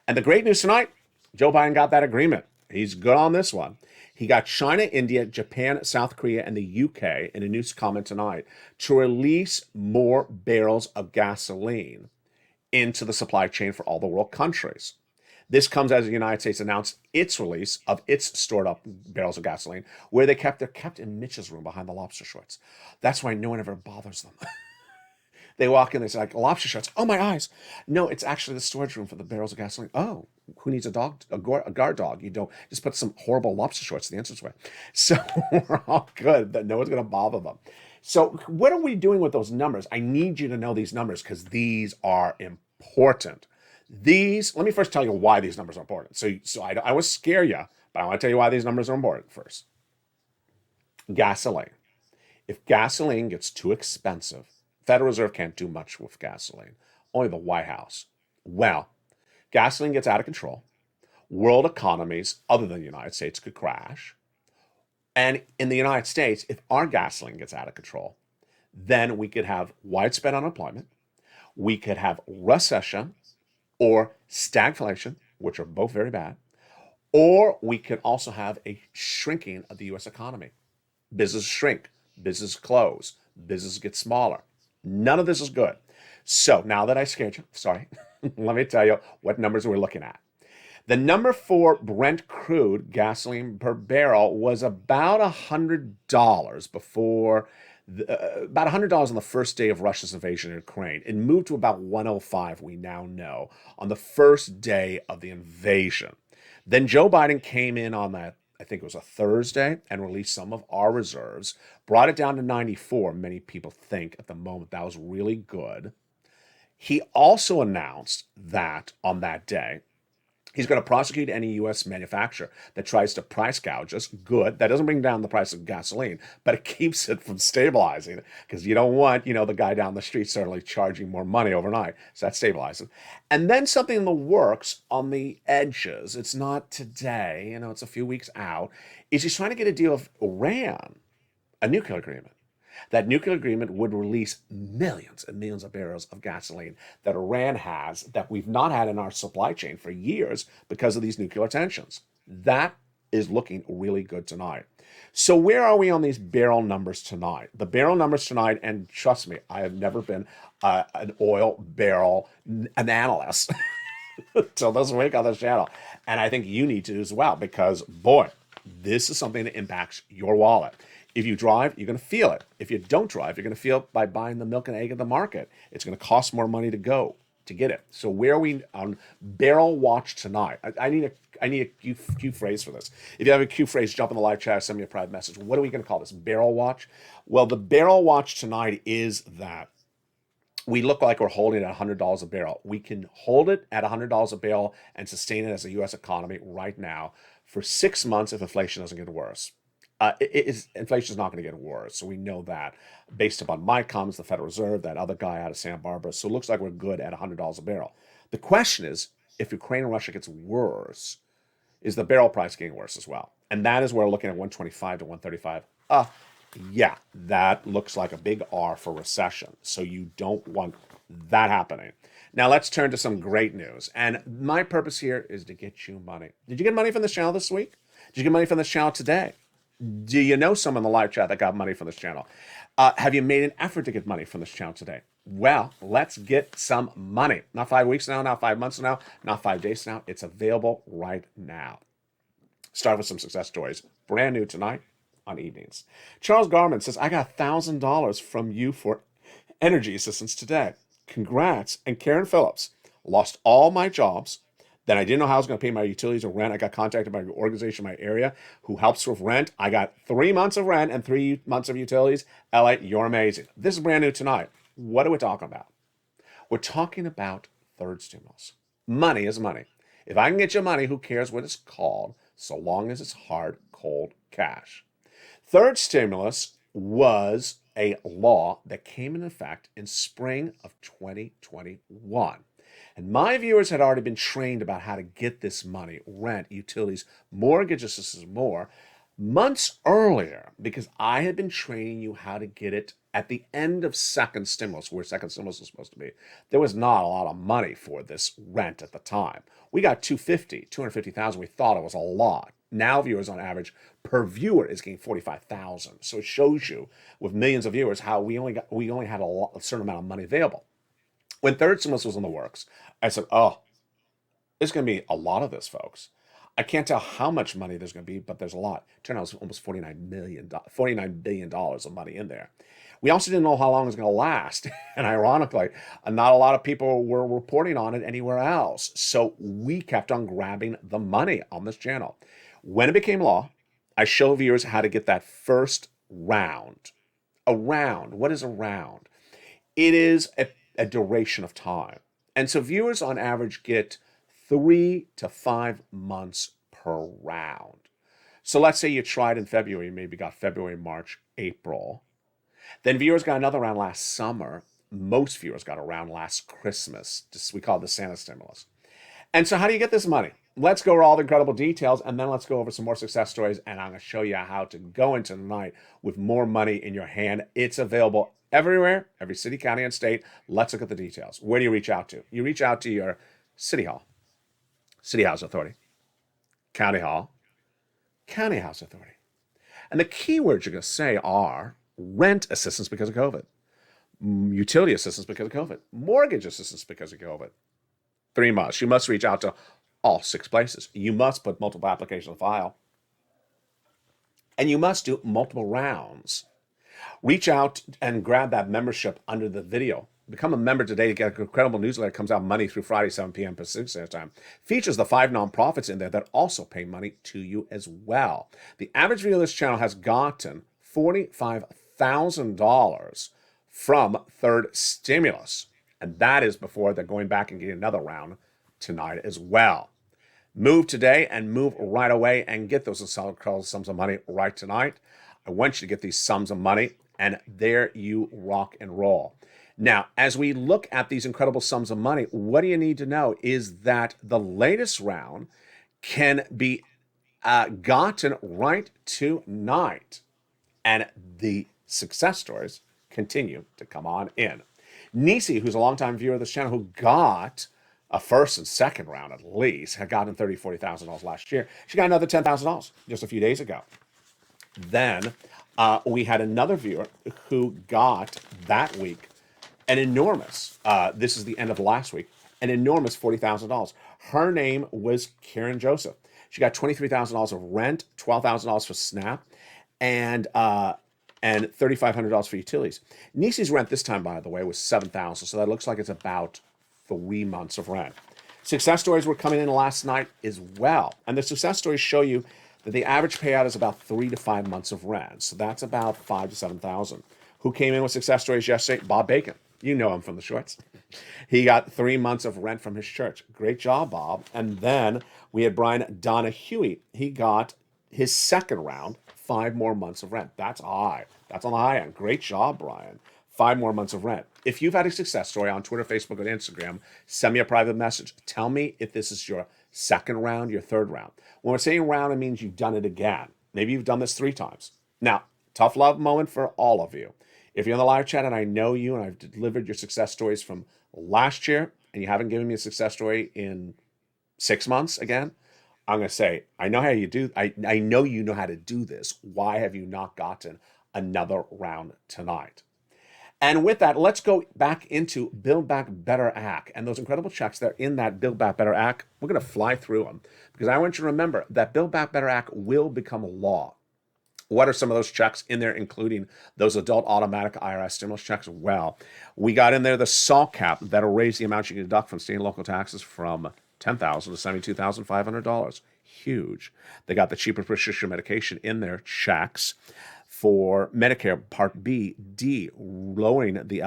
And the great news tonight, Joe Biden got that agreement. He's good on this one. He got China, India, Japan, South Korea, and the UK in a news comment tonight to release more barrels of gasoline into the supply chain for all the world countries. This comes as the United States announced its release of its stored up barrels of gasoline, where they're kept in Mitch's room behind the lobster shorts. That's why no one ever bothers them. They walk in, they say, like, lobster shorts. Oh, my eyes. No, it's actually the storage room for the barrels of gasoline. Oh, who needs a guard dog? You don't just put some horrible lobster shorts in the entranceway. So we're all good that no one's going to bother them. So what are we doing with those numbers? I need you to know these numbers because these are important. Let me first tell you why these numbers are important. So I will scare you, but I want to tell you why these numbers are important first. Gasoline. If gasoline gets too expensive, Federal Reserve can't do much with gasoline. Only the White House. Well, gasoline gets out of control. World economies, other than the United States, could crash. And in the United States, if our gasoline gets out of control, then we could have widespread unemployment. We could have recession or stagflation, which are both very bad. Or we could also have a shrinking of the U.S. economy. Business shrink, business close, business get smaller. None of this is good. So now that I scared you, sorry, let me tell you what numbers we're looking at. The number for Brent crude gasoline per barrel was about $100 before, about $100 on the first day of Russia's invasion of Ukraine. It moved to about 105, we now know, on the first day of the invasion. Then Joe Biden came in on that, I think it was a Thursday, and released some of our reserves, brought it down to 94. Many people think at the moment that was really good. He also announced that on that day, he's going to prosecute any U.S. manufacturer that tries to price gouge us. Good. That doesn't bring down the price of gasoline, but it keeps it from stabilizing because you don't want, the guy down the street suddenly charging more money overnight. So that stabilizes. And then something in the works on the edges. It's not today, it's a few weeks out. Is he's trying to get a deal with Iran, a nuclear agreement. That nuclear agreement would release millions and millions of barrels of gasoline that Iran has that we've not had in our supply chain for years because of these nuclear tensions. That is looking really good tonight. So where are we on these barrel numbers tonight? The barrel numbers tonight, and trust me, I have never been an oil barrel an analyst until this week on this channel. And I think you need to as well because, boy, this is something that impacts your wallet. If you drive, you're going to feel it. If you don't drive, you're going to feel it by buying the milk and egg at the market. It's going to cost more money to get it. So where are we on barrel watch tonight? I need a cue phrase for this. If you have a cue phrase, jump in the live chat, send me a private message. What are we going to call this? Barrel watch? Well, the barrel watch tonight is that we look like we're holding it at $100 a barrel. We can hold it at $100 a barrel and sustain it as a U.S. economy right now for 6 months if inflation doesn't get worse. Inflation is not going to get worse, so we know that based upon my comments, the Federal Reserve, that other guy out of Santa Barbara. So it looks like we're good at $100 a barrel. The question is, if Ukraine and Russia gets worse, is the barrel price getting worse as well? And that is where we're looking at 125 to 135. Yeah, that looks like a big R for recession. So you don't want that happening. Now let's turn to some great news. And my purpose here is to get you money. Did you get money from this channel this week? Did you get money from this channel today? Do you know someone in the live chat that got money from this channel? Have you made an effort to get money from this channel today? Well, let's get some money. Not 5 weeks now, not 5 months from now, not 5 days from now. It's available right now. Start with some success stories. Brand new tonight on evenings. Charles Garman says, I got $1,000 from you for energy assistance today. Congrats. And Karen Phillips, lost all my jobs. Then I didn't know how I was going to pay my utilities or rent. I got contacted by an organization in my area who helps with rent. I got 3 months of rent and 3 months of utilities. LA, you're amazing. This is brand new tonight. What are we talking about? We're talking about third stimulus. Money is money. If I can get you money, who cares what it's called, so long as it's hard, cold cash. Third stimulus was a law that came in effect in spring of 2021. And my viewers had already been trained about how to get this money, rent, utilities, mortgage assistance, more, months earlier, because I had been training you how to get it at the end of second stimulus, where second stimulus was supposed to be. There was not a lot of money for this rent at the time. We got 250,000. We thought it was a lot. Now viewers on average per viewer is getting 45,000. So it shows you with millions of viewers how we only had a certain amount of money available. When third stimulus was in the works, I said, oh, there's going to be a lot of this, folks. I can't tell how much money there's going to be, but there's a lot. Turned out it was almost $49 billion of money in there. We also didn't know how long it was going to last. And ironically, not a lot of people were reporting on it anywhere else. So we kept on grabbing the money on this channel. When it became law, I show viewers how to get that first round. A round. What is a round? It is a duration of time. And so viewers on average get 3 to 5 months per round. So let's say you tried in February, you maybe got February, March, April. Then viewers got another round last summer. Most viewers got a round last Christmas. We call it the Santa stimulus. And so how do you get this money? Let's go over all the incredible details, and then let's go over some more success stories, and I'm going to show you how to go into the night with more money in your hand. It's available everywhere, every city, county, and state. Let's look at the details. Where do you reach out to? You reach out to your city hall, city house authority, county hall, county house authority. And the keywords you're going to say are rent assistance because of COVID, utility assistance because of COVID, mortgage assistance because of COVID. 3 months. You must reach out to all 6 places. You must put multiple applications on file. And you must do multiple rounds. Reach out and grab that membership under the video. Become a member today to get an incredible newsletter that comes out Monday through Friday, 7 p.m. Pacific Standard Time. Features the 5 nonprofits in there that also pay money to you as well. The average viewer of this channel has gotten $45,000 from third stimulus. And that is before they're going back and getting another round tonight as well. Move today and move right away and get those incredible sums of money right tonight. I want you to get these sums of money, and there you rock and roll. Now, as we look at these incredible sums of money, what do you need to know is that the latest round can be gotten right tonight, and the success stories continue to come on in. Nisi, who's a longtime viewer of this channel, who got a first and second round at least, had gotten $30,000, $40,000 last year. She got another $10,000 just a few days ago. Then we had another viewer who got that week an enormous, this is the end of last week, an enormous $40,000. Her name was Karen Joseph. She got $23,000 of rent, $12,000 for SNAP, and $3,500 for utilities. Nisi's rent this time, by the way, was $7,000, so that looks like it's about 3 months of rent. Success stories were coming in last night as well, and the success stories show you that the average payout is about 3 to 5 months of rent, so that's about $5,000 to $7,000. Who came in with success stories yesterday? Bob Bacon. You know him from the shorts. He got 3 months of rent from his church. Great job, Bob. And then we had Brian Donahue. He got his second round, 5 more months of rent. That's high. That's on the high end. Great job, Brian. 5 more months of rent. If you've had a success story on Twitter, Facebook, and Instagram, send me a private message. Tell me if this is your second round, your third round. When we're saying round, it means you've done it again. Maybe you've done this 3 times. Now, tough love moment for all of you. If you're in the live chat and I know you and I've delivered your success stories from last year and you haven't given me a success story in 6 months again, I'm going to say, I know how you do. I know you know how to do this. Why have you not gotten another round tonight? And with that, let's go back into Build Back Better Act. And those incredible checks that are in that Build Back Better Act, we're going to fly through them because I want you to remember that Build Back Better Act will become law. What are some of those checks in there, including those adult automatic IRS stimulus checks? Well, we got in there the SALT cap that'll raise the amount you can deduct from state and local taxes from $10,000 to $72,500. Huge. They got the cheaper prescription medication in their checks for Medicare Part B, D, lowering the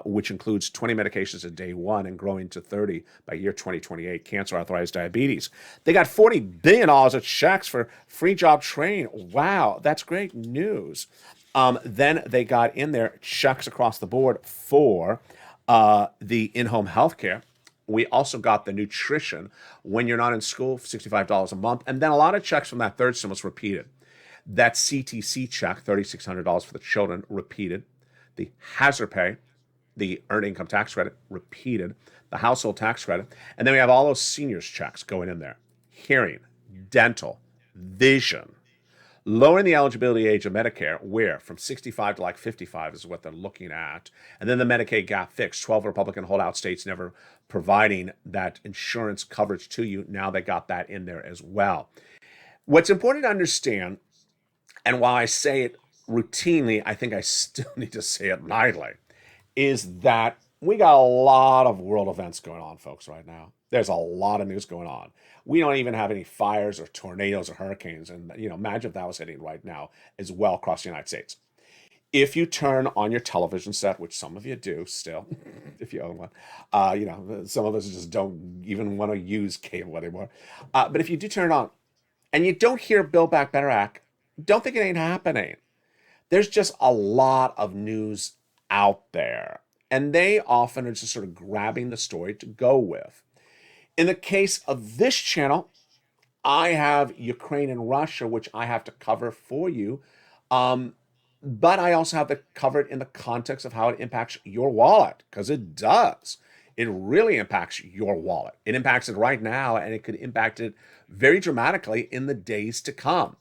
which includes 20 medications at day 1 and growing to 30 by year 2028, cancer, arthritis, diabetes. They got $40 billion of checks for free job training. Wow, that's great news. Then they got in there checks across the board for the in-home health care. We also got the nutrition when you're not in school, $65 a month. And then a lot of checks from that third stimulus repeated. That CTC check, $3,600 for the children, repeated. The hazard pay, the earned income tax credit, repeated. The household tax credit. And then we have all those seniors checks going in there. Hearing, dental, vision. Lowering the eligibility age of Medicare, where from 65 to like 55 is what they're looking at. And then the Medicaid gap fix, 12 Republican holdout states never providing that insurance coverage to you. Now they got that in there as well. What's important to understand, and while I say it routinely, I think I still need to say it nightly, is that we got a lot of world events going on, folks, right now. There's a lot of news going on. We don't even have any fires or tornadoes or hurricanes. And, imagine if that was hitting right now as well across the United States. If you turn on your television set, which some of you do still, if you own one, some of us just don't even want to use cable anymore. But if you do turn it on and you don't hear Build Back Better Act, don't think it ain't happening. There's just a lot of news out there. And they often are just sort of grabbing the story to go with. In the case of this channel, I have Ukraine and Russia, which I have to cover for you. But I also have to cover it in the context of how it impacts your wallet, because it does. It really impacts your wallet. It impacts it right now, and it could impact it very dramatically in the days to come.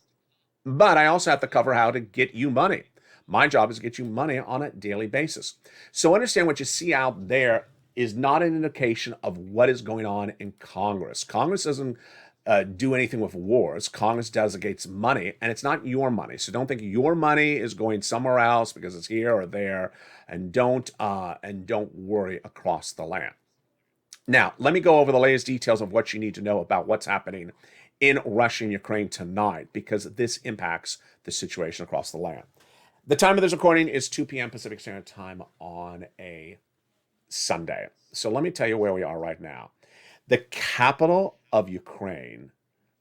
But I also have to cover how to get you money. My job is to get you money on a daily basis. So understand what you see out there is not an indication of what is going on in Congress. Congress doesn't do anything with wars. Congress designates money, and it's not your money. So don't think your money is going somewhere else because it's here or there, and don't worry across the land. Now, let me go over the latest details of what you need to know about what's happening in Russia and Ukraine tonight, because this impacts the situation across the land. The time of this recording is 2 p.m. Pacific Standard Time on a Sunday. So let me tell you where we are right now. The capital of Ukraine,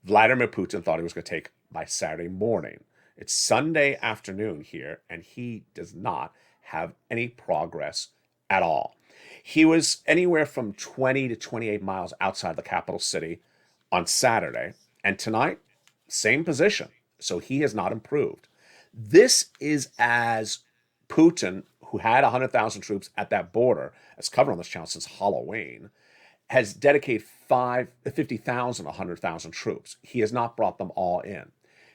Vladimir Putin thought he was going to take by Saturday morning. It's Sunday afternoon here, and he does not have any progress at all. He was anywhere from 20 to 28 miles outside the capital city on Saturday, and tonight, same position. So he has not improved. This is as Putin, who had 100,000 troops at that border, as covered on this channel since Halloween, has dedicated 50,000, 100,000 troops. He has not brought them all in.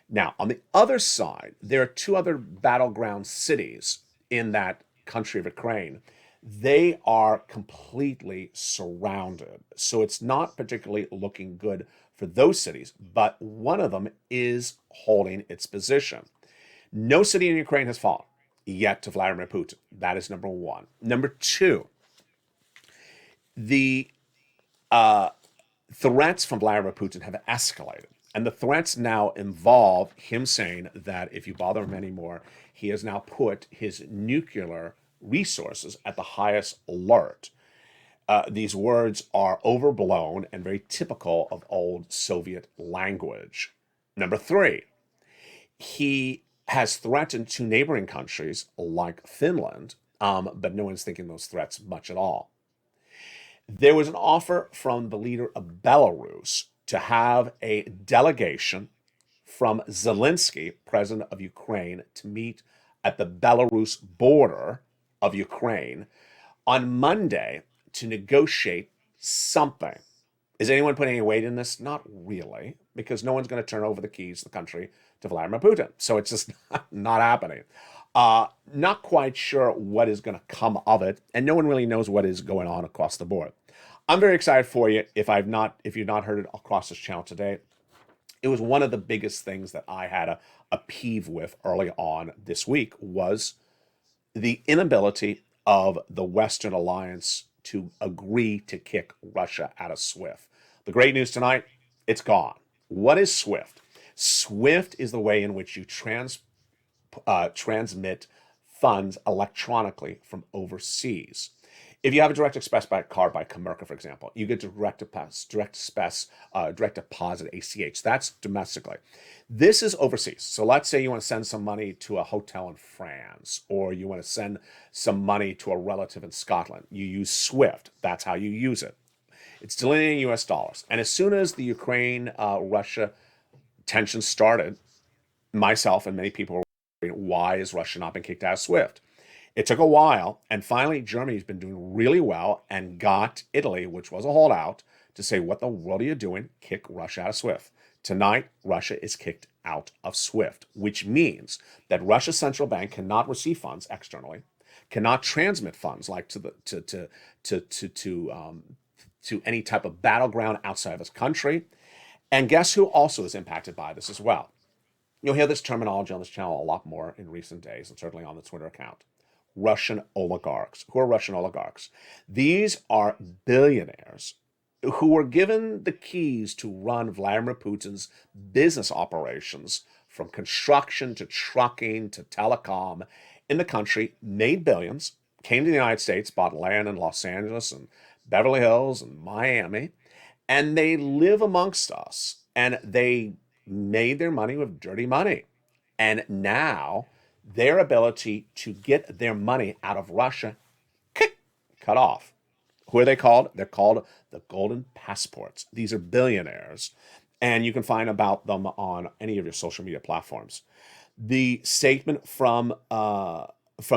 Now, on the other side, there are two other battleground cities in that country of Ukraine. They are completely surrounded. So it's not particularly looking good for those cities, but one of them is holding its position. No city in Ukraine has fallen yet to Vladimir Putin. That is number one. Number two, the threats from Vladimir Putin have escalated. And the threats now involve him saying that if you bother him anymore, he has now put his nuclear resources at the highest alert. These words are overblown and very typical of old Soviet language. Number three, he has threatened two neighboring countries like Finland, but no one's thinking those threats much at all. There was an offer from the leader of Belarus to have a delegation from Zelensky, president of Ukraine, to meet at the Belarus border of Ukraine on Monday to negotiate something. Is anyone putting any weight in this? Not really, because no one's going to turn over the keys to the country to Vladimir Putin. So it's just not happening. Not quite sure what is going to come of it, and no one really knows what is going on across the board. I'm very excited for you. If you've not heard it across this channel today, it was one of the biggest things that I had a peeve with early on this week was the inability of the Western Alliance to agree to kick Russia out of SWIFT. The great news tonight, it's gone. What is SWIFT? SWIFT is the way in which you transmit funds electronically from overseas. If you have a direct express card by Comerica, for example, you get direct deposit ACH. That's domestically. This is overseas. So let's say you want to send some money to a hotel in France, or you want to send some money to a relative in Scotland. You use SWIFT. That's how you use it. It's delineating US dollars. And as soon as the Ukraine Russia tension started, myself and many people were wondering, why is Russia not been kicked out of SWIFT? It took a while, and finally Germany's been doing really well and got Italy, which was a holdout, to say, what the world are you doing? Kick Russia out of SWIFT. Tonight, Russia is kicked out of SWIFT, which means that Russia's central bank cannot receive funds externally, cannot transmit funds like to any type of battleground outside of its country. And guess who also is impacted by this as well? You'll hear this terminology on this channel a lot more in recent days, and certainly on the Twitter account. Russian oligarchs. Who are Russian oligarchs? These are billionaires who were given the keys to run Vladimir Putin's business operations, from construction to trucking to telecom in the country, made billions, came to the United States, bought land in Los Angeles and Beverly Hills and Miami, and they live amongst us, and they made their money with dirty money. And now their ability to get their money out of Russia cut off. Who are they called? They're called the Golden Passports. These are billionaires, and you can find about them on any of your social media platforms. The statement from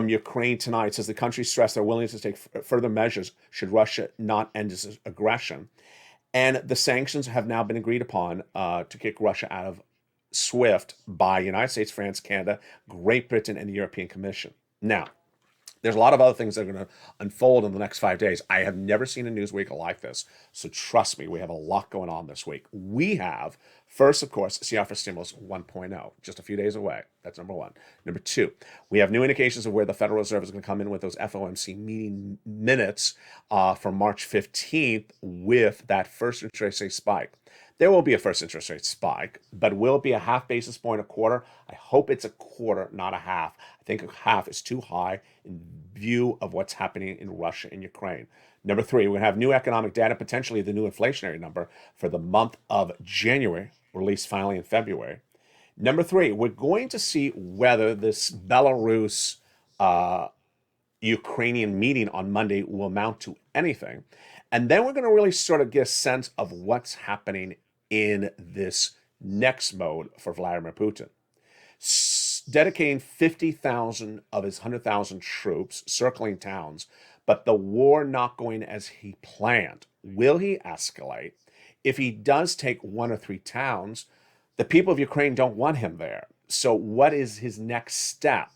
Ukraine tonight says the country stressed their willingness to take further measures should Russia not end its aggression. And the sanctions have now been agreed upon to kick Russia out of SWIFT by United States, France, Canada, Great Britain, and the European Commission. Now, there's a lot of other things that are going to unfold in the next 5 days. I have never seen a news week like this. So trust me, we have a lot going on this week. We have, first, of course, CR for Stimulus 1.0, just a few days away. That's number one. Number two, we have new indications of where the Federal Reserve is going to come in with those FOMC meeting minutes for March 15th with that first interest rate spike. There will be a first interest rate spike, but will it be a half basis point a quarter? I hope it's a quarter, not a half. I think a half is too high in view of what's happening in Russia and Ukraine. Number three, we're going to have new economic data, potentially the new inflationary number for the month of January, released finally in February. Number three, we're going to see whether this Belarus Ukrainian meeting on Monday will amount to anything. And then we're going to really sort of get a sense of what's happening in this next mode for Vladimir Putin. Dedicating 50,000 of his 100,000 troops circling towns, but the war not going as he planned. Will he escalate? If he does take 1 or 3 towns, the people of Ukraine don't want him there. So what is his next step?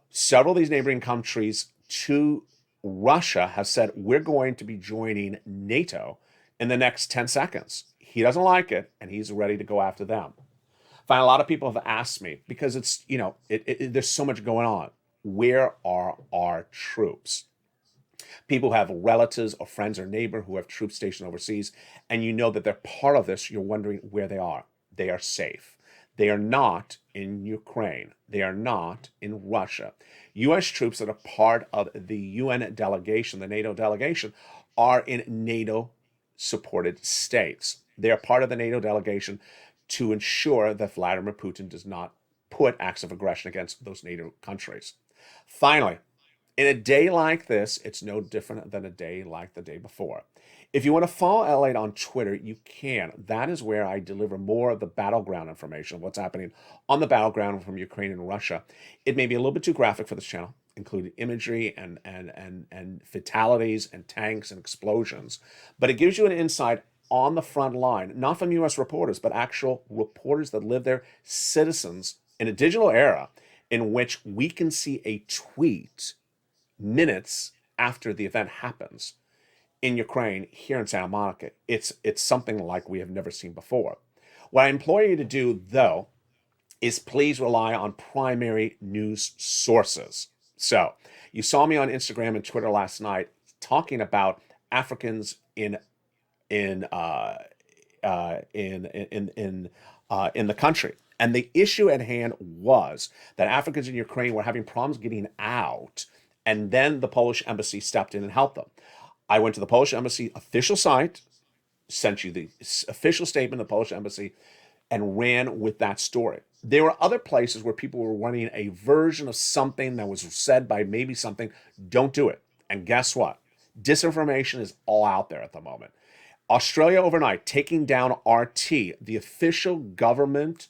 Several of these neighboring countries to Russia have said, we're going to be joining NATO in the next 10 seconds. He doesn't like it, and he's ready to go after them. Find a lot of people have asked me, because it's, there's so much going on. Where are our troops? People who have relatives or friends or neighbor who have troops stationed overseas, and you know that they're part of this, you're wondering where they are. They are safe. They are not in Ukraine. They are not in Russia. U.S. troops that are part of the UN delegation, the NATO delegation, are in NATO-supported states. They are part of the NATO delegation to ensure that Vladimir Putin does not put acts of aggression against those NATO countries. Finally, in a day like this, it's no different than a day like the day before. If you want to follow Lalate on Twitter, you can. That is where I deliver more of the battleground information of what's happening on the battleground from Ukraine and Russia. It may be a little bit too graphic for this channel, including imagery and fatalities and tanks and explosions, but it gives you an insight on the front line, not from U.S. reporters, but actual reporters that live there, citizens in a digital era in which we can see a tweet minutes after the event happens in Ukraine, here in Santa Monica. It's something like we have never seen before. What I implore you to do, though, is please rely on primary news sources. So you saw me on Instagram and Twitter last night talking about Africans in the country. And the issue at hand was that Africans in Ukraine were having problems getting out, and then the Polish embassy stepped in and helped them. I went to the Polish embassy official site, sent you the official statement of the Polish embassy, and ran with that story. There were other places where people were running a version of something that was said by maybe something. Don't do it. And guess what? Disinformation is all out there at the moment. Australia overnight taking down RT, the official government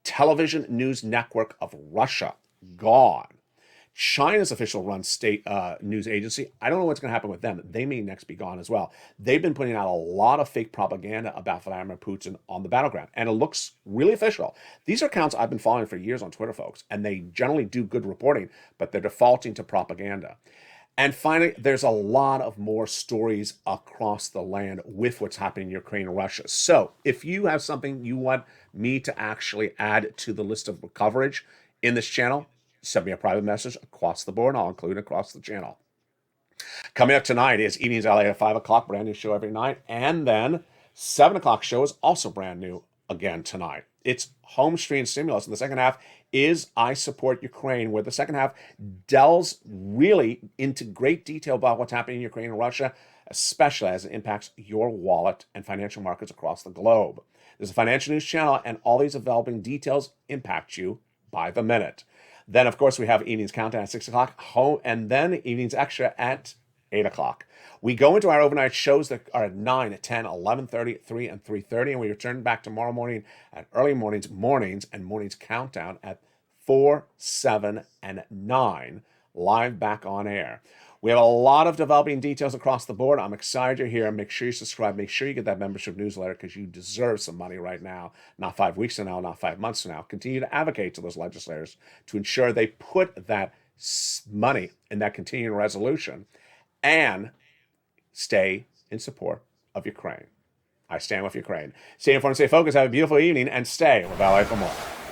television news network of Russia, gone. China's official run state news agency, I don't know what's going to happen with them. They may next be gone as well. They've been putting out a lot of fake propaganda about Vladimir Putin on the battleground, and it looks really official. These are accounts I've been following for years on Twitter, folks, and they generally do good reporting, but they're defaulting to propaganda. And finally, there's a lot of more stories across the land with what's happening in Ukraine and Russia. So if you have something you want me to actually add to the list of coverage in this channel, send me a private message across the board, and I'll include it across the channel. Coming up tonight is Evenings LA at 5 o'clock, brand new show every night. And then 7 o'clock show is also brand new again tonight. It's Home Stream Stimulus. And the second half is I Support Ukraine, where the second half delves really into great detail about what's happening in Ukraine and Russia, especially as it impacts your wallet and financial markets across the globe. There's a financial news channel, and all these developing details impact you by the minute. Then, of course, we have Evenings Countdown at 6 o'clock, home, and then Evenings Extra at 8 o'clock. We go into our overnight shows that are at 9, 10, 11:30, 3, and 3:30, and we return back tomorrow morning at early mornings, and mornings countdown at 4, 7, and 9, live back on air. We have a lot of developing details across the board. I'm excited you're here. Make sure you subscribe. Make sure you get that membership newsletter, because you deserve some money right now. Not 5 weeks from now, not 5 months from now. Continue to advocate to those legislators to ensure they put that money in that continuing resolution and stay in support of Ukraine. I stand with Ukraine. Stay informed, stay focused. Have a beautiful evening, and stay with LA for more.